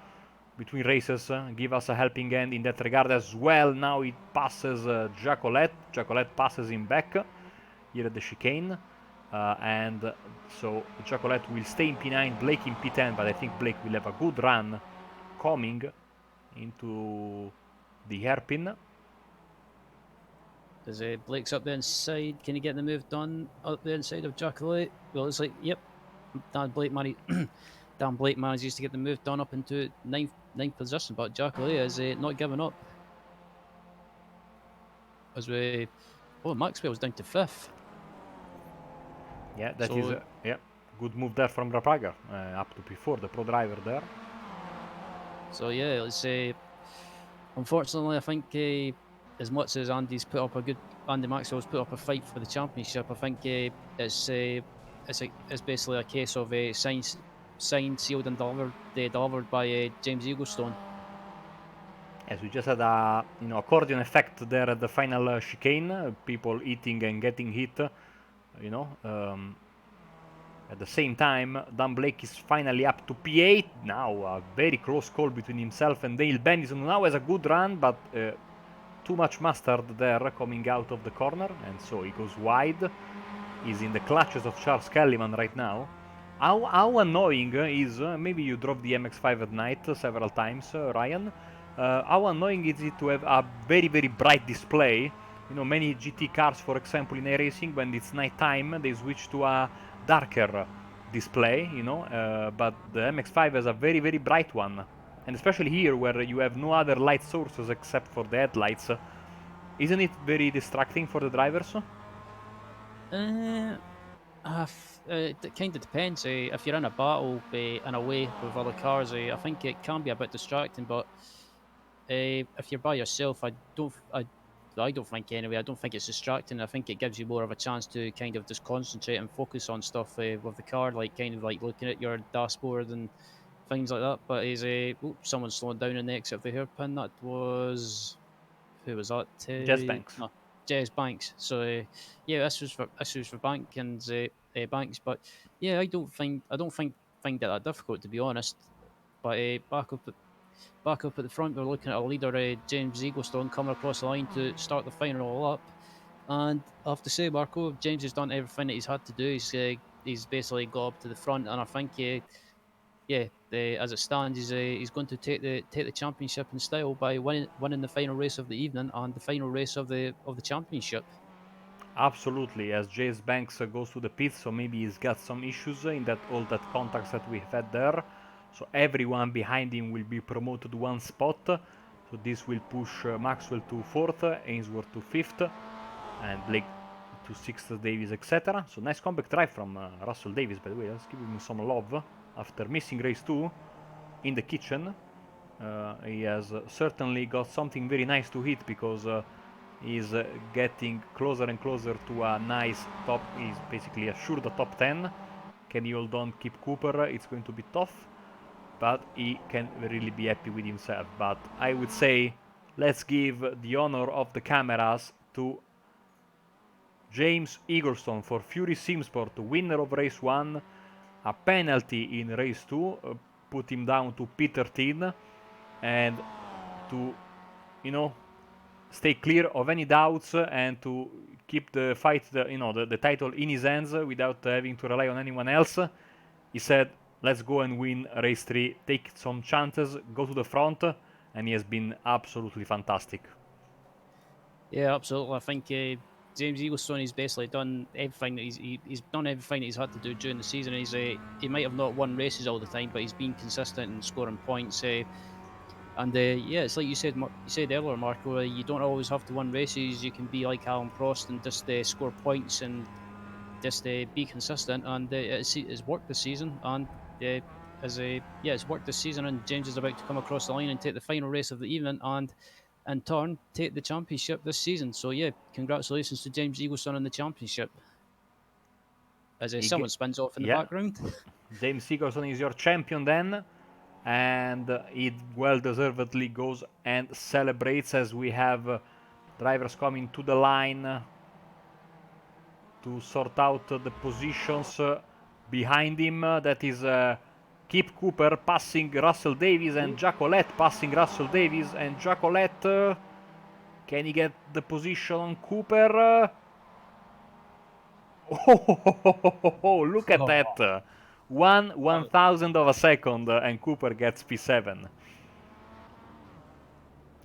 between races, give us a helping hand in that regard as well. Now it passes Jacolet passes him back here at the chicane, and so Jacolet will stay in P9, Blake in P10, but I think Blake will have a good run coming into the hairpin. As Blake's up the inside, can he get the move done up the inside of Jacolet? Well, it's like, yep, Dan Blake manages to get the move done up into ninth position, but Jacolet is not giving up. As Maxwell's down to 5th. Yeah, that is good move there from Rapaga, up to P4, the pro driver there. So yeah, let's say, unfortunately, I think as much as Andy Maxwell's put up a fight for the championship, I think it's basically a case of signed, sealed, and delivered by James Eaglestone. As we just had a accordion effect there at the final chicane, people eating and getting hit, at the same time. Dan Blake is finally up to P8 now. A very close call between himself and Dale Bennison. Now has a good run, but too much mustard there coming out of the corner, and so he goes wide. He's in the clutches of Charles Kellyman right now. How annoying is, maybe you drove the MX5 at night several times, Ryan. How annoying is it to have a very bright display? Many GT cars, for example, in racing, when it's night time, they switch to a darker display, but the MX5 has a very bright one. And especially here, where you have no other light sources except for the headlights, isn't it very distracting for the drivers? It kind of depends. If you're in a battle in a way with other cars, I think it can be a bit distracting. But if you're by yourself, I don't think anyway. I don't think it's distracting. I think it gives you more of a chance to kind of just concentrate and focus on stuff with the car, like kind of like looking at your dashboard and things like that. But someone's slowing down in the exit of the hairpin. That was, who was that? Jez Banks. No, Jez Banks. So yeah, this was for Bank and Banks. But yeah, I don't find it that difficult, to be honest. But back up at the front, we're looking at a leader, James Eaglestone, coming across the line to start the final up. And I have to say, Marco, James has done everything that he's had to do. He's basically got up to the front, and I think, as it stands, he's going to take the championship in style by winning the final race of the evening and the final race of the championship. Absolutely, as Jace Banks goes to the pits, so maybe he's got some issues in all that contacts that we've had there. So everyone behind him will be promoted one spot. So this will push Maxwell to 4th, Ainsworth to 5th, and Blake to 6th, Davis, etc. So nice comeback drive from Russell Davis, by the way. Let's give him some love. After missing race 2 in the kitchen, he has certainly got something very nice to hit, because he's getting closer and closer to a nice top. He's basically assured the top 10. Can he hold on, keep Cooper? It's going to be tough, but he can really be happy with himself. But I would say, let's give the honor of the cameras to James Eaglestone for Fury Simsport, winner of race 1. A penalty in race 2 put him down to P13, and to stay clear of any doubts and to keep the fight, the title in his hands without having to rely on anyone else, he said, let's go and win race 3, take some chances, go to the front, and he has been absolutely fantastic. Yeah, absolutely. I think James Eaglestone, he's basically done everything that he's done everything that he's had to do during the season. He might have not won races all the time, but he's been consistent in scoring points. It's like you said earlier, Marco. You don't always have to win races. You can be like Alan Prost and just score points and just be consistent. And it's worked this season. And it's worked this season. And James is about to come across the line and take the final race of the evening. And in turn take the championship this season. So yeah, congratulations to James Eagleson on the championship. As someone spins off in the Yeah, background. James Eagleson is your champion then, and it well deservedly goes and celebrates as we have drivers coming to the line to sort out the positions behind him. That is Kip Cooper passing Russell Davies and Jacolette passing Russell Davies, and Jacolette, can he get the position on Cooper? Oh, look at that! 1/1000 of a second, and Cooper gets P7.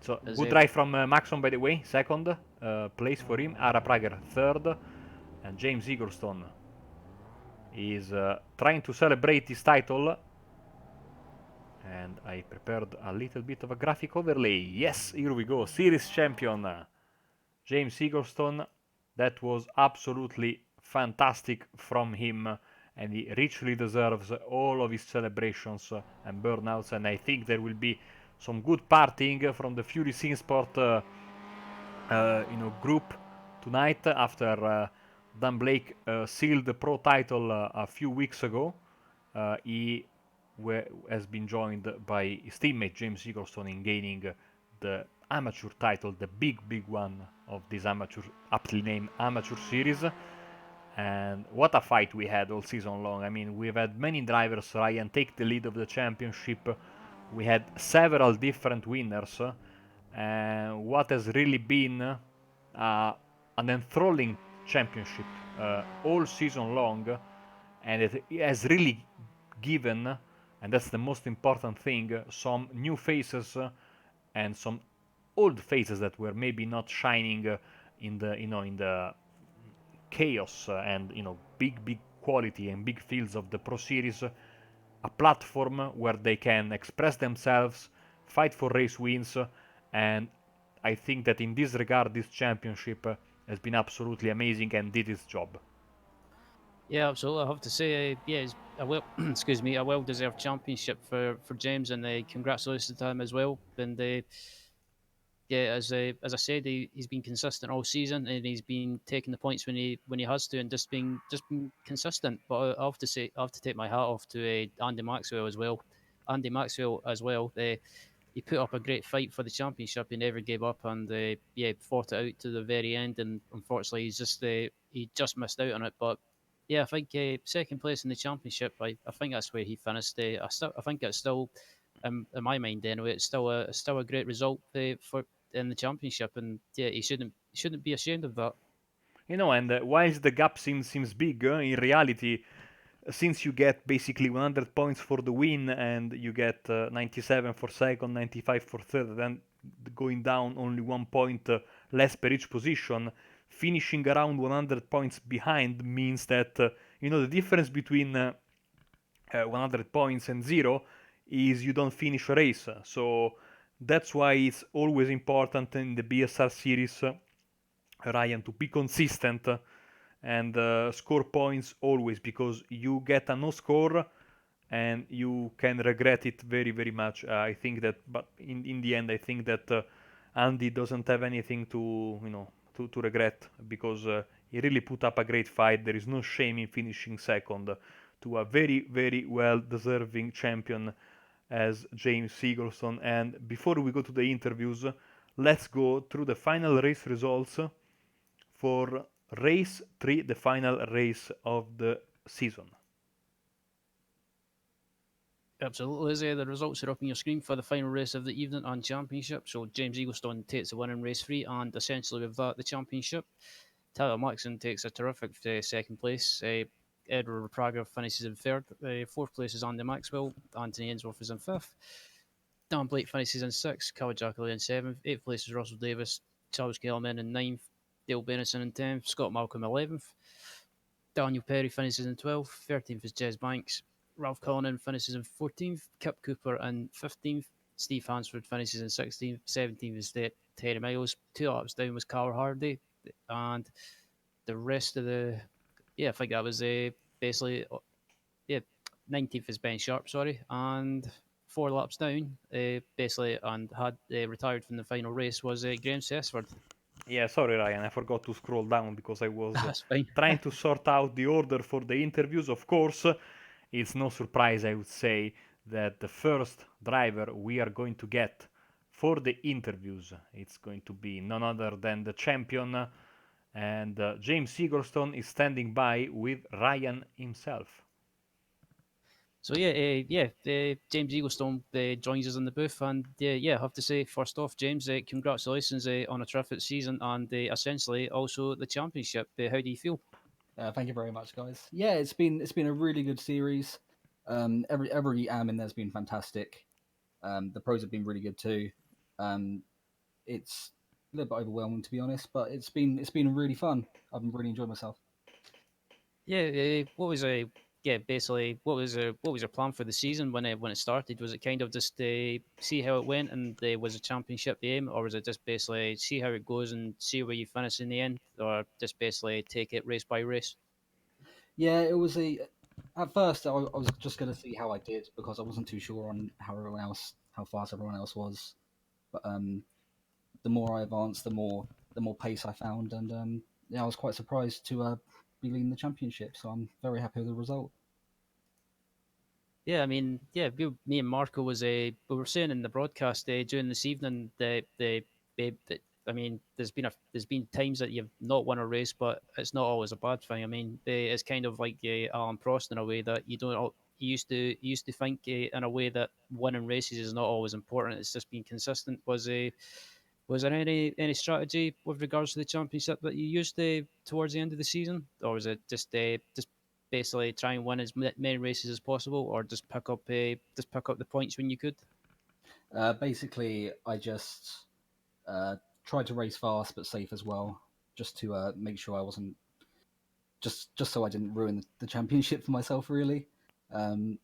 So good drive from Maxon, by the way. Second place for him. Ara Prager third, and James Eaglestone is trying to celebrate his title. And I prepared a little bit of a graphic overlay. Yes, here we go. Series champion James Eaglestone. That was absolutely fantastic from him, and he richly deserves all of his celebrations and burnouts. And I think there will be some good partying from the Fury Scene Sport group tonight after Dan Blake sealed the pro title a few weeks ago. He has been joined by his teammate James Eaglestone in gaining the amateur title, the big one of this amateur, aptly named amateur series. And what a fight we had all season long. I mean, we've had many drivers try and take the lead of the championship. We had several different winners. And what has really been an enthralling championship all season long. And it has really given, and that's the most important thing, some new faces and some old faces that were maybe not shining in the chaos and big quality and big fields of the Pro Series, a platform where they can express themselves, fight for race wins, and I think that in this regard this championship has been absolutely amazing and did its job. Yeah, absolutely. I have to say, yeah, it's a well, excuse me, a well-deserved championship for James, and congratulations to him as well. And yeah, as I said, he's been consistent all season, and he's been taking the points when he has to, and just been consistent. But I have to say, I have to take my hat off to Andy Maxwell as well. Andy Maxwell as well. He put up a great fight for the championship. He never gave up, and yeah, fought it out to the very end. And unfortunately, he just missed out on it. But yeah, I think second place in the championship. I think that's where he finished. I think it's still, in my mind anyway, it's still a great result for in the championship, and yeah, he shouldn't be ashamed of that. And whilst the gap seems big, in reality, since you get basically 100 points for the win and you get 97 for second, 95 for third, then going down only 1 point less per each position, finishing around 100 points behind means that the difference between 100 points and zero is you don't finish a race. So that's why it's always important in the BSR series, Ryan, to be consistent and score points always, because you get a no score and you can regret it very much. I think that, but in the end, I think that Andy doesn't have anything to regret, because he really put up a great fight. There is no shame in finishing second to a very well deserving champion as James Eaglestone. And before we go to the interviews, let's go through the final race results for race 3, the final race of the season. Absolutely, Izzy. The results are up on your screen for the final race of the evening and championship. So James Eaglestone takes the win in race 3, and essentially with that, the championship. Tyler Maxon takes a terrific second place. Edward Prager finishes in third. Fourth place is Andy Maxwell. Anthony Ainsworth is in fifth. Dan Blake finishes in sixth. Kawajaki in seventh. Eighth place is Russell Davis. Charles Kellerman in ninth. Dale Benison in 10th. Scott Malcolm 11th. Daniel Perry finishes in 12th. 13th is Jez Banks. Ralph Cullinan finishes in 14th. Kip Cooper in 15th. Steve Hansford finishes in 16th. 17th is Terry Miles. 2 laps down was Carl Hardy. And the rest of I think that was basically, yeah, 19th is Ben Sharp, sorry. And 4 laps down, basically, and had retired from the final race was Graham Sessford. Yeah, sorry Ryan, I forgot to scroll down because I was That's fine. trying to sort out the order for the interviews. Of course, it's no surprise, I would say, that the first driver we are going to get for the interviews, it's going to be none other than the champion, and James Eaglestone is standing by with Ryan himself. So James Eaglestone joins us in the booth, and I have to say, first off, James, congratulations on a terrific season and essentially also the championship. How do you feel? Thank you very much, guys. Yeah, it's been a really good series. Every am in there's been fantastic. The pros have been really good too. Um, it's a little bit overwhelming to be honest, but it's been really fun. I've been really enjoying myself. What was basically what was your plan for the season when it started? Was it kind of just see how it went and was a championship the aim, or was it just basically see how it goes and see where you finish in the end, or just basically take it race by race? Yeah, it was a. At first, I was just going to see how I did because I wasn't too sure on how fast everyone else was. But the more I advanced, the more pace I found, and yeah, I was quite surprised to be leading the championship. So I'm very happy with the result. Yeah, I mean, me and Marco we were saying in the broadcast during this evening that I mean, there's been times that you've not won a race, but it's not always a bad thing. I mean, it's kind of like Alan Prost in a way that you don't. You used to think in a way that winning races is not always important. It's just being consistent. Was there any strategy with regards to the championship that you used towards the end of the season, or was it just basically try and win as many races as possible, or just pick up the points when you could? Basically, I just uh, tried to race fast but safe as well, just to make sure I wasn't just so I didn't ruin the championship for myself, really. Um,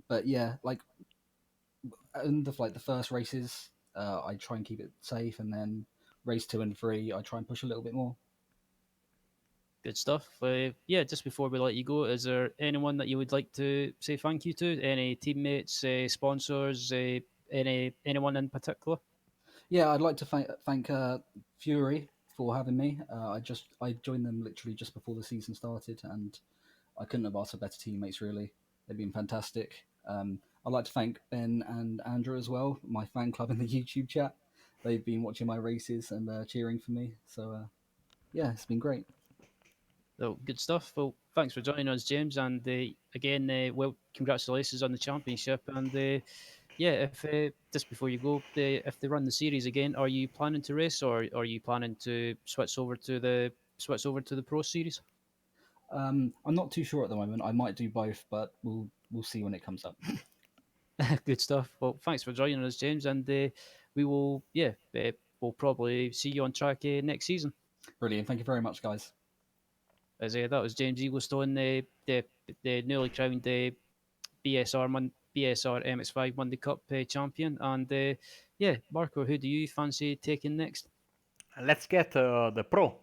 but yeah, like in the first races, I try and keep it safe, and then race 2 and 3, I try and push a little bit more. Good stuff. Just before we let you go, is there anyone that you would like to say thank you to? Any teammates, sponsors, anyone in particular? Yeah, I'd like to thank Fury for having me. I joined them literally just before the season started, and I couldn't have asked for better teammates. Really, they've been fantastic. I'd like to thank Ben and Andrew as well, my fan club in the YouTube chat. They've been watching my races and cheering for me. So yeah, it's been great. So good stuff. Well, thanks for joining us, James, and again, congratulations on the championship. And if just before you go, if they run the series again, are you planning to race, or are you planning to switch over to the Pro Series? I'm not too sure at the moment. I might do both, but we'll see when it comes up. Good stuff. Well, thanks for joining us, James, and we will, we'll probably see you on track next season. Brilliant. Thank you very much, guys. As that was James Eaglestone, the newly crowned BSR MX5 Monday Cup champion, and Marco, who do you fancy taking next? Let's get the pro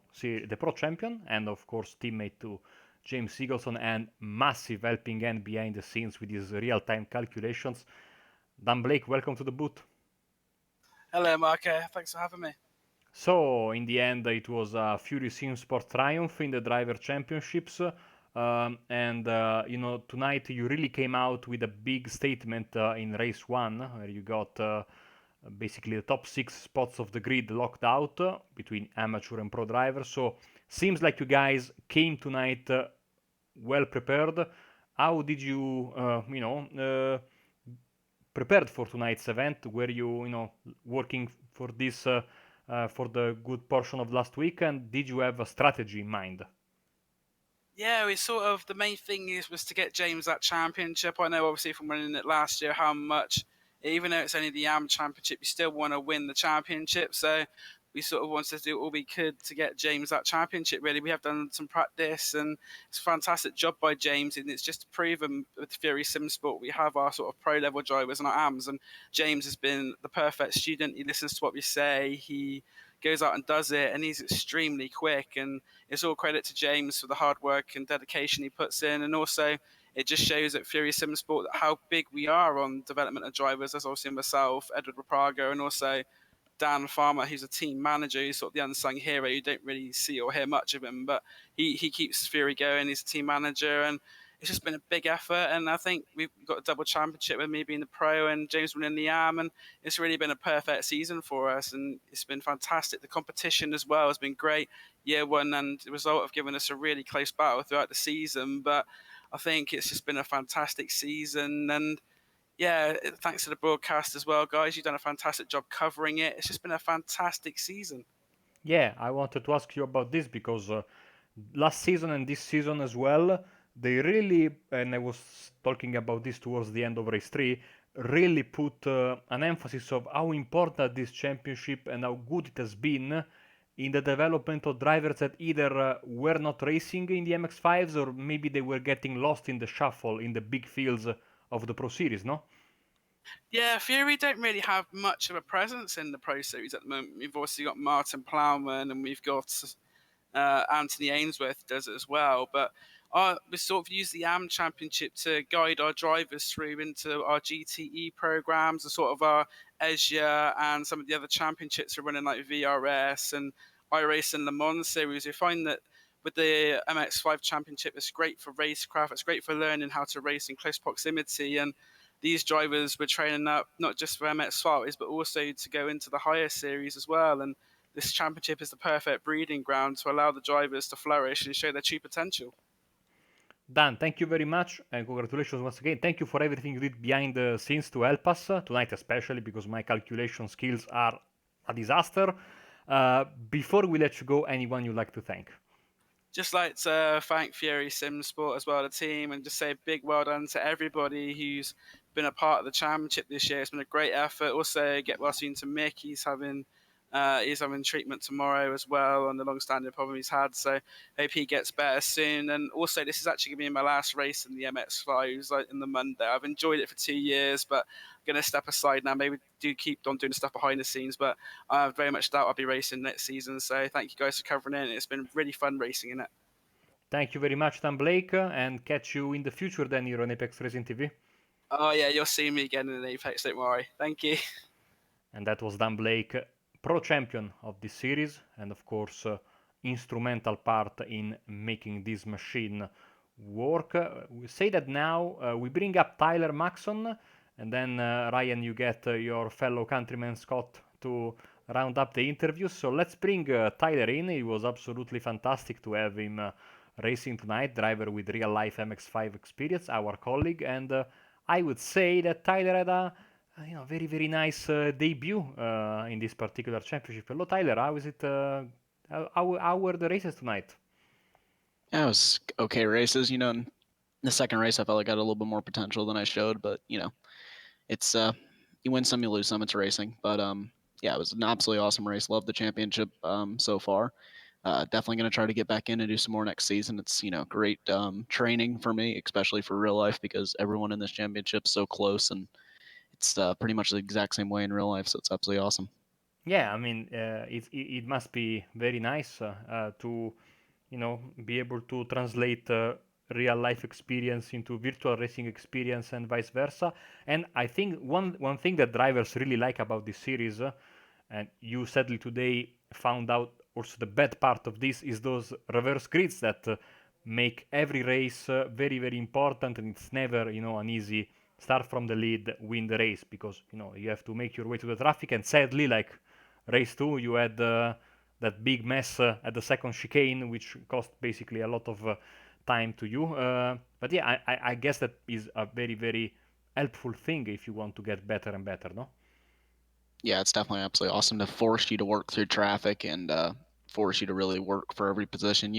champion, and of course teammate to James Eagleson and massive helping hand behind the scenes with his real-time calculations. Dan Blake, welcome to the booth. Hello, Mark. Thanks for having me. So, in the end, it was a Fury Sim Sport triumph in the driver championships. Tonight you really came out with a big statement in race one, where you got basically the top 6 spots of the grid locked out between amateur and pro drivers. So, seems like you guys came tonight well prepared. How did you, prepared for tonight's event? Were you, working for this for the good portion of last week, and did you have a strategy in mind? Yeah, we sort of the main thing was to get James that championship. I know obviously from winning it last year how much, even though it's only the AM championship, you still want to win the championship. So we sort of wanted to do all we could to get James that championship. Really, we have done some practice, and it's a fantastic job by James. And it's just to prove with Fury Sim Sport, we have our sort of pro level drivers and our AMs. And James has been the perfect student. He listens to what we say. He goes out and does it, and he's extremely quick. And it's all credit to James for the hard work and dedication he puts in. And also, it just shows at Fury Sim Sport how big we are on development of drivers. There's obviously myself, Edward Raprago, and also Dan Farmer, who's a team manager, who's sort of the unsung hero. You don't really see or hear much of him, but he keeps Fury going. He's a team manager, and it's just been a big effort. And I think we've got a double championship with me being the pro and James winning the AM, and it's really been a perfect season for us, and it's been fantastic. The competition as well has been great year one, and the result of giving us a really close battle throughout the season. But I think it's just been a fantastic season, and yeah, thanks to the broadcast as well, guys. You've done a fantastic job covering it. It's just been a fantastic season. Yeah, I wanted to ask you about this because last season and this season as well, they really, and I was talking about this towards the end of race 3, really put an emphasis of how important this championship and how good it has been in the development of drivers that either were not racing in the MX5s or maybe they were getting lost in the shuffle in the big fields of the Pro Series, no? Yeah, Fury don't really have much of a presence in the Pro Series at the moment. We've obviously got Martin Plowman and we've got Anthony Ainsworth does it as well. But we sort of use the AM Championship to guide our drivers through into our GTE programs, and sort of our Asia and some of the other championships are running like VRS and iRace and Le Mans series. We find that with the MX5 Championship, it's great for racecraft. It's great for learning how to race in close proximity. And these drivers were training up not just for MX5s, but also to go into the higher series as well. And this championship is the perfect breeding ground to allow the drivers to flourish and show their true potential. Dan, thank you very much and congratulations once again. Thank you for everything you did behind the scenes to help us tonight, especially because my calculation skills are a disaster. Before we let you go, anyone you'd like to thank? Just like to thank Fury Sim Sport as well, the team, and just say a big well done to everybody who's been a part of the championship this year. It's been a great effort. Also, get well soon to Mick. He's having treatment tomorrow as well on the long-standing problem he's had. So hope he gets better soon. And also, this is actually going to be my last race in the MX5s, like in the Monday. I've enjoyed it for 2 years, but I'm going to step aside now. Maybe do keep on doing the stuff behind the scenes, but I very much doubt I'll be racing next season. So thank you guys for covering it. It's been really fun racing in it. Thank you very much, Dan Blake, and catch you in the future then here on Apex Racing TV. Oh yeah, you'll see me again in Apex, don't worry. Thank you. And that was Dan Blake, pro champion of this series, and of course, instrumental part in making this machine work. We say that now we bring up Tyler Maxon, and then Ryan, you get your fellow countryman Scott to round up the interview. So let's bring Tyler in. It was absolutely fantastic to have him racing tonight, driver with real life MX5 experience, our colleague, and I would say that Tyler had a very, very nice debut in this particular championship. Hello, Tyler. How is it? How were the races tonight? Yeah, it was okay races. In the second race, I felt like I had a little bit more potential than I showed, but it's you win some, you lose some. It's racing, but yeah, it was an absolutely awesome race. Loved the championship so far. Definitely going to try to get back in and do some more next season. It's great training for me, especially for real life, because everyone in this championship's so close and it's pretty much the exact same way in real life, so it's absolutely awesome. Yeah, I mean, it must be very nice to, be able to translate real life experience into virtual racing experience and vice versa. And I think one thing that drivers really like about this series, and you sadly today found out also the bad part of this, is those reverse grids that make every race very, very important, and it's never, an easy start from the lead, win the race, because you have to make your way to the traffic. And sadly, like race 2, you had that big mess at the second chicane, which cost basically a lot of time to you. But yeah, I guess that is a very, very helpful thing if you want to get better and better, no? Yeah, it's definitely absolutely awesome to force you to work through traffic and force you to really work for every position.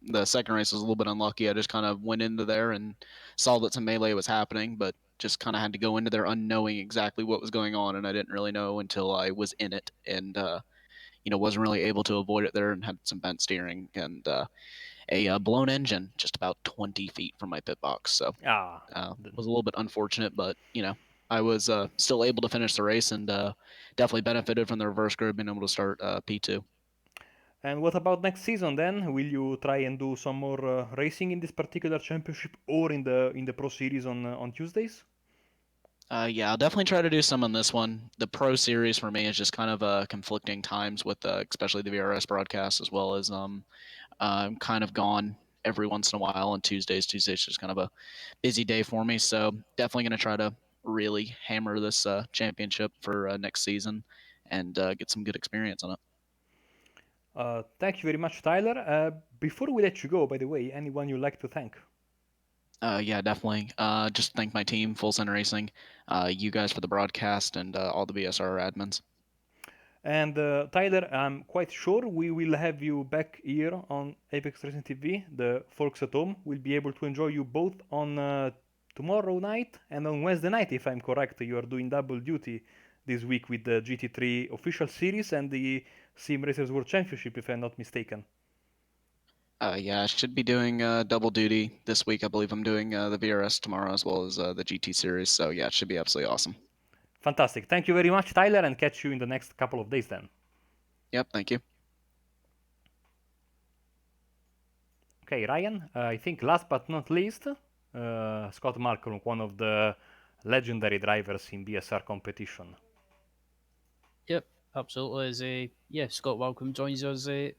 The second race was a little bit unlucky. I just kind of went into there and saw that some melee was happening, but just kind of had to go into there unknowing exactly what was going on, and I didn't really know until I was in it, and wasn't really able to avoid it there, and had some bent steering and a blown engine just about 20 feet from my pit box. So was a little bit unfortunate, but I was still able to finish the race and definitely benefited from the reverse grid being able to start P2. And what about next season then? Will you try and do some more racing in this particular championship or in the Pro Series on Tuesdays? Yeah, I'll definitely try to do some on this one. The Pro Series for me is just kind of conflicting times with especially the VRS broadcast, as well as I'm kind of gone every once in a while on Tuesdays. Tuesdays just kind of a busy day for me, so definitely going to try to really hammer this championship for next season and get some good experience on it. Thank you very much, Tyler. Before we let you go, by the way, anyone you'd like to thank? Yeah, definitely. Just thank my team, Full Center Racing, you guys for the broadcast, and all the BSR admins. And Tyler, I'm quite sure we will have you back here on Apex Racing TV. The folks at home will be able to enjoy you both on tomorrow night and on Wednesday night, if I'm correct. You are doing double duty this week with the GT3 official series and the Sim Racers World Championship, if I'm not mistaken. Yeah, I should be doing double duty this week. I believe I'm doing the VRS tomorrow as well as the GT series. So yeah, it should be absolutely awesome. Fantastic. Thank you very much, Tyler, and catch you in the next couple of days then. Yep, thank you. Okay, Ryan, I think last but not least, Scott Malcolm, one of the legendary drivers in BSR competition. Yep, absolutely. Scott Welcome joins us in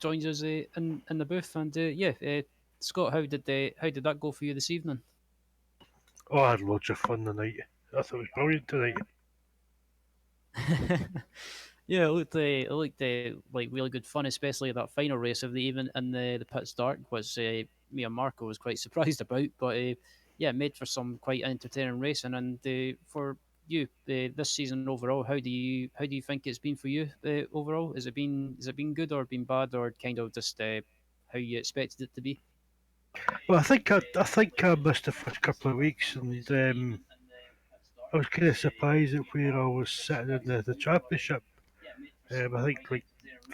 the booth, and Scott, how did that go for you this evening? Oh, I had loads of fun tonight. I thought it was brilliant tonight. Yeah, it looked like really good fun, especially that final race of the evening in the pit start, which me and Marco was quite surprised about. But yeah, it made for some quite entertaining racing. And for you this season overall, how do you think it's been for you overall? Has it been good or been bad or kind of just how you expected it to be? Well, I think I missed the first couple of weeks, and I was kind of surprised at where I was sitting in the championship. I think like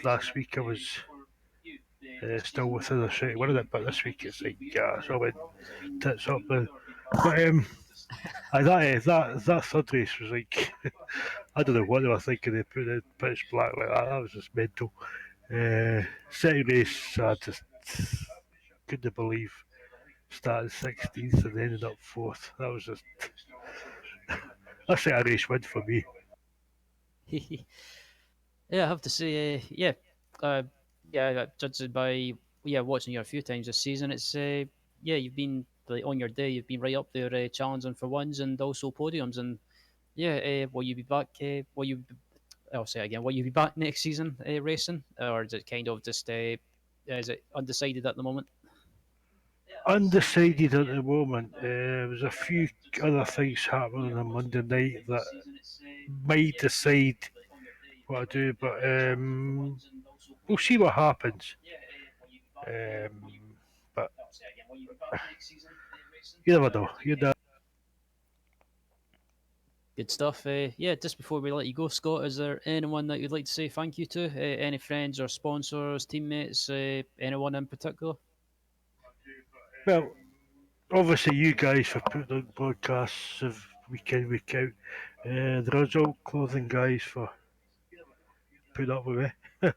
last week I was still within a shot of winning it, but this week it's like so I went tits up. But that third race was like I don't know what they were thinking. They put the pitch black like that. That was just mental. Second race, I just couldn't believe started 16th and ended up 4th. That was just that's like a race win for me. Yeah, I have to say, uh, judging by watching you a few times this season, it's you've been like on your day, you've been right up there challenging for wins and also podiums, and will you be back? I'll say it again, will you be back next season racing, or is it kind of just is it undecided at the moment? Undecided at the moment. There's a few other things happening on Monday night that might decide what I do, but we'll see what happens. Um, but you never know. You know. Good stuff. Just before we let you go, Scott, is there anyone that you'd like to say thank you to? Any friends or sponsors, teammates, anyone in particular? Well, obviously you guys for putting on podcasts of week in week out. The result clothing guys for putting up with me.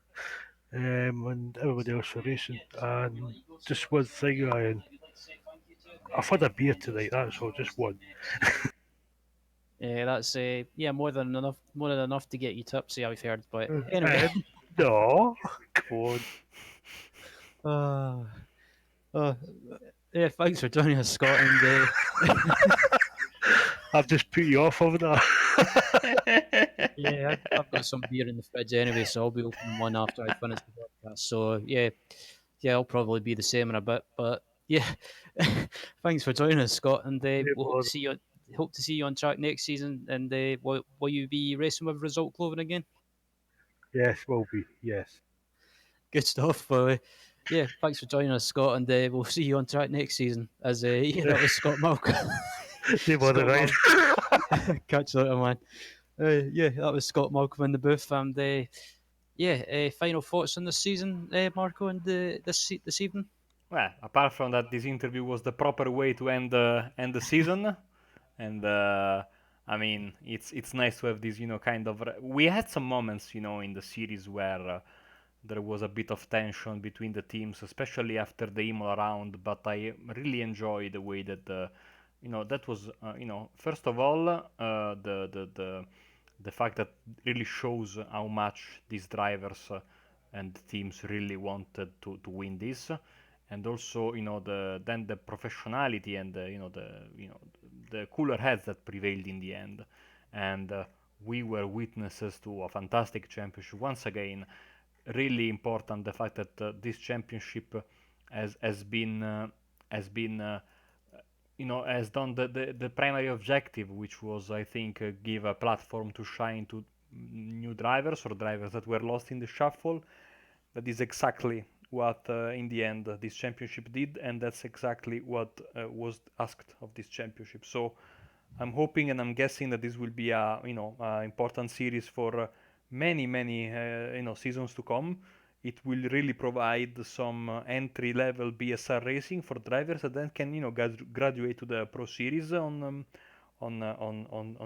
And everybody else for racing. And just one thing, Ryan. I've had a beer tonight, that's all, just one. Yeah, that's more than enough to get you tipsy, I've heard. But anyway, No, come on. uh, uh, yeah, thanks for joining us, Scott. And I've just put you off, haven't I? yeah, I've got some beer in the fridge anyway, so I'll be opening one after I finish the podcast. So yeah, I'll probably be the same in a bit. But yeah, thanks for joining us, Scott, and we'll hope to see you. Hope to see you on track next season. And will you be racing with Result Clothing again? Yes, will be, yes. Good stuff. Yeah, thanks for joining us, Scott, and we'll see you on track next season. As that was Scott Malcolm. They were the right. Catch you later, man. Yeah, that was Scott Malcolm in the booth, and final thoughts on this season, Marco, and this evening. Well, apart from that, this interview was the proper way to end the season, and I mean, it's nice to have this, kind of. We had some moments, in the series where there was a bit of tension between the teams, especially after the Imola round. But I really enjoy the way that that was first of all the fact that really shows how much these drivers and teams really wanted to win this, and also the professionality and the cooler heads that prevailed in the end, and we were witnesses to a fantastic championship once again. Really important the fact that this championship has done the primary objective, which was, I think, give a platform to shine to new drivers or drivers that were lost in the shuffle. That is exactly what in the end this championship did, and that's exactly what was asked of this championship. So I'm hoping and I'm guessing that this will be a important series for many seasons to come. It will really provide some entry level BSR racing for drivers that then can graduate to the Pro Series on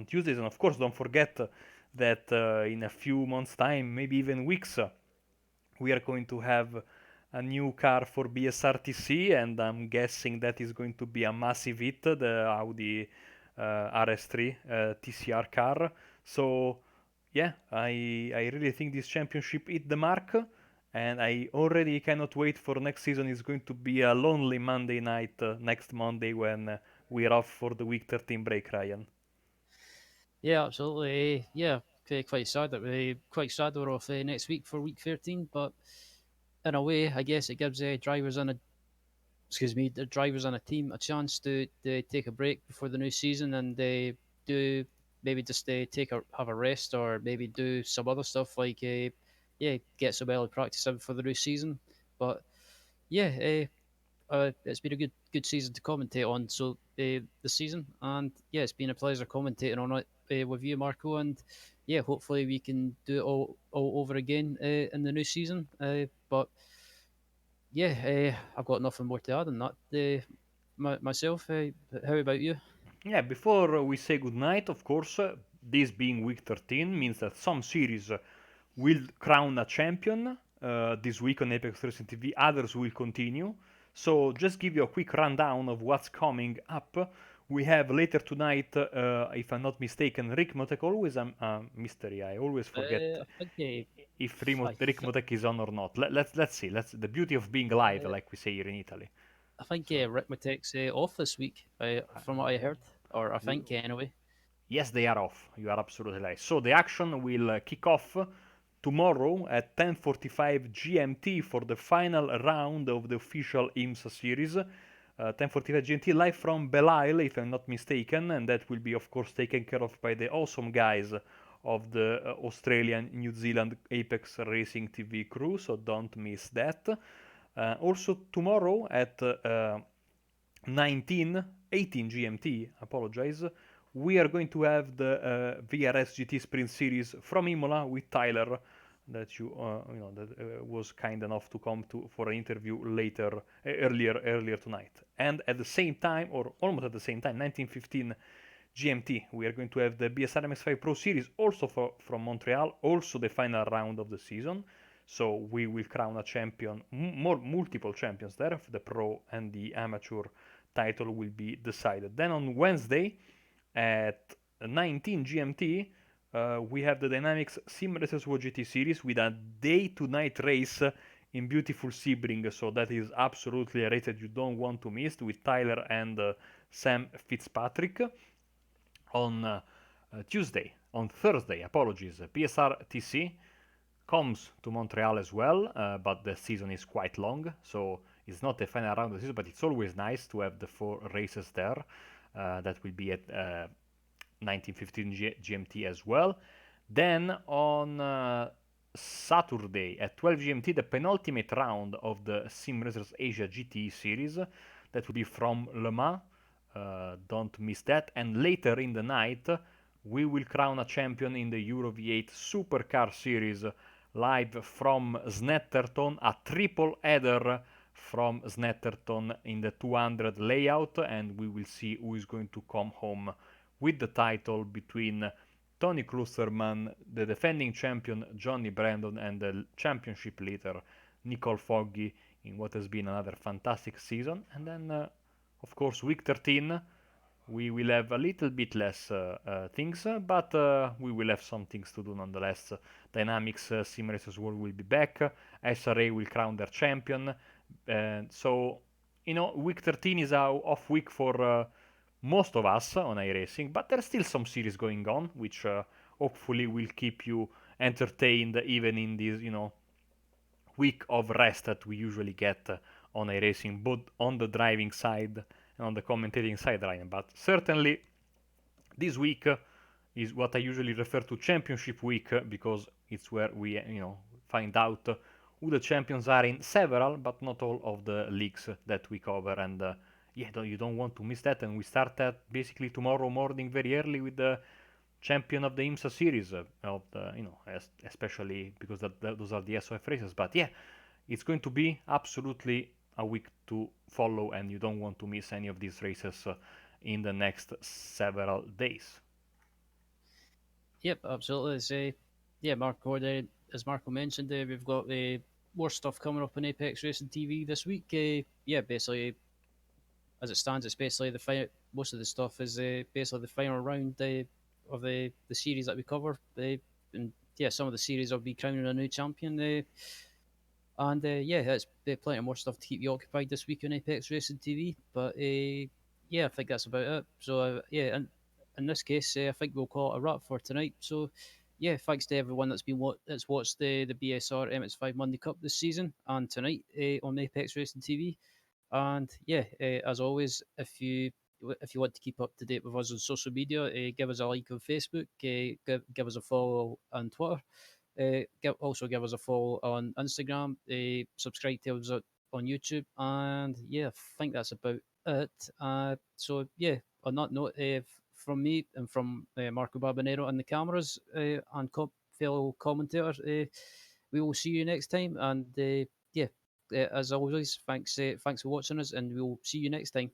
Tuesdays. And of course, don't forget that in a few months' time, maybe even weeks, we are going to have a new car for BSRTC, and I'm guessing that is going to be a massive hit, the Audi RS3 TCR car. So yeah, I really think this championship hit the mark, and I already cannot wait for next season. It's going to be a lonely Monday night next Monday when we're off for the week 13 break, Ryan. Yeah, absolutely. Yeah, quite sad that we're off next week for week 13. But in a way, I guess it gives the drivers on a team a chance to take a break before the new season and they do maybe just have a rest or maybe do some other stuff like get some early practice in for the new season. But yeah, it's been a good season to commentate on. So the season, and yeah, it's been a pleasure commentating on it with you, Marco. And yeah, hopefully we can do it all over again in the new season. But yeah, I've got nothing more to add on that. Myself, how about you? Yeah, before we say goodnight, of course, this being week 13 means that some series will crown a champion this week on Apex Racing TV, others will continue. So, just give you a quick rundown of what's coming up. We have later tonight, if I'm not mistaken, Rick Motek, always a mystery. I always forget I think if I, Rick Motek is on or not. Let's see. The beauty of being live, uh, like we say here in Italy. I think So, Ritmatek's off this week, from what I heard, or I think anyway. yes, they are off. You are absolutely right. So the action will kick off tomorrow at 10:45 GMT for the final round of the official IMSA series. 10:45 GMT live from Belial, if I'm not mistaken, and that will be, of course, taken care of by the awesome guys of the Australian New Zealand Apex Racing TV crew. So don't miss that. Also tomorrow at 18 GMT, apologize, we are going to have the VRS GT Sprint Series from Imola with Tyler, that was kind enough to come to for an interview earlier tonight. And at the same time, or almost at the same time, 19:15 GMT, we are going to have the BSR MX5 Pro Series, also from Montreal, also the final round of the season. So we will crown a champion, multiple champions there. The pro and the amateur title will be decided. Then on Wednesday at 19 GMT, we have the Dynamics Sim Racers World GT Series with a day-to-night race in beautiful Sebring. So that is absolutely a race that you don't want to miss, with Tyler and Sam Fitzpatrick. On Thursday, apologies, PSR TC comes to Montreal as well, but the season is quite long, so it's not the final round of the season, but it's always nice to have the 4 races there. That will be at 19:15 GMT as well. Then on Saturday at 12 GMT, the penultimate round of the Sim Racers Asia GT series. That will be from Le Mans. Don't miss that. And later in the night, we will crown a champion in the Euro V8 Supercar Series live from Snetterton, a triple header from Snetterton in the 200 layout, and we will see who is going to come home with the title between Tony Klusterman, the defending champion Johnny Brandon, and the championship leader Nicole Foggy in what has been another fantastic season. And then, of course, week 13, we will have a little bit less things, but we will have some things to do nonetheless. Dynamics Sim Racers World will be back. SRA will crown their champion. So, week 13 is our off week for most of us on iRacing, but there's still some series going on, which hopefully will keep you entertained even in this, week of rest that we usually get on iRacing, both on the driving side and on the commentating side, Ryan. But certainly, this week is what I usually refer to Championship Week because it's where we, find out who the champions are in several, but not all of the leagues that we cover. And you don't want to miss that. And we start that basically tomorrow morning very early with the champion of the IMSA series of the, especially because those are the SOF races. But yeah, it's going to be absolutely a week to follow, and you don't want to miss any of these races in the next several days. Yep, absolutely. Yeah, Marco, as Marco mentioned, we've got more stuff coming up on Apex Racing TV this week. Yeah, basically, as it stands, it's basically most of the stuff is basically the final round of the series that we cover. And yeah, some of the series will be crowning a new champion. And yeah, it's plenty more stuff to keep you occupied this week on Apex Racing TV. But yeah, I think that's about it. So yeah, and in this case, I think we'll call it a wrap for tonight. So yeah, thanks to everyone that's watched the BSR MX5 Monday Cup this season and tonight on Apex Racing TV. And yeah, as always, if you want to keep up to date with us on social media, give us a like on Facebook, give us a follow on Twitter. Also give us a follow on Instagram. Subscribe to us on YouTube, and yeah, I think that's about it. So yeah, on that note, from me and from Marco Barbanero and the cameras and fellow commentator, we will see you next time. And yeah, as always, thanks for watching us, and we'll see you next time.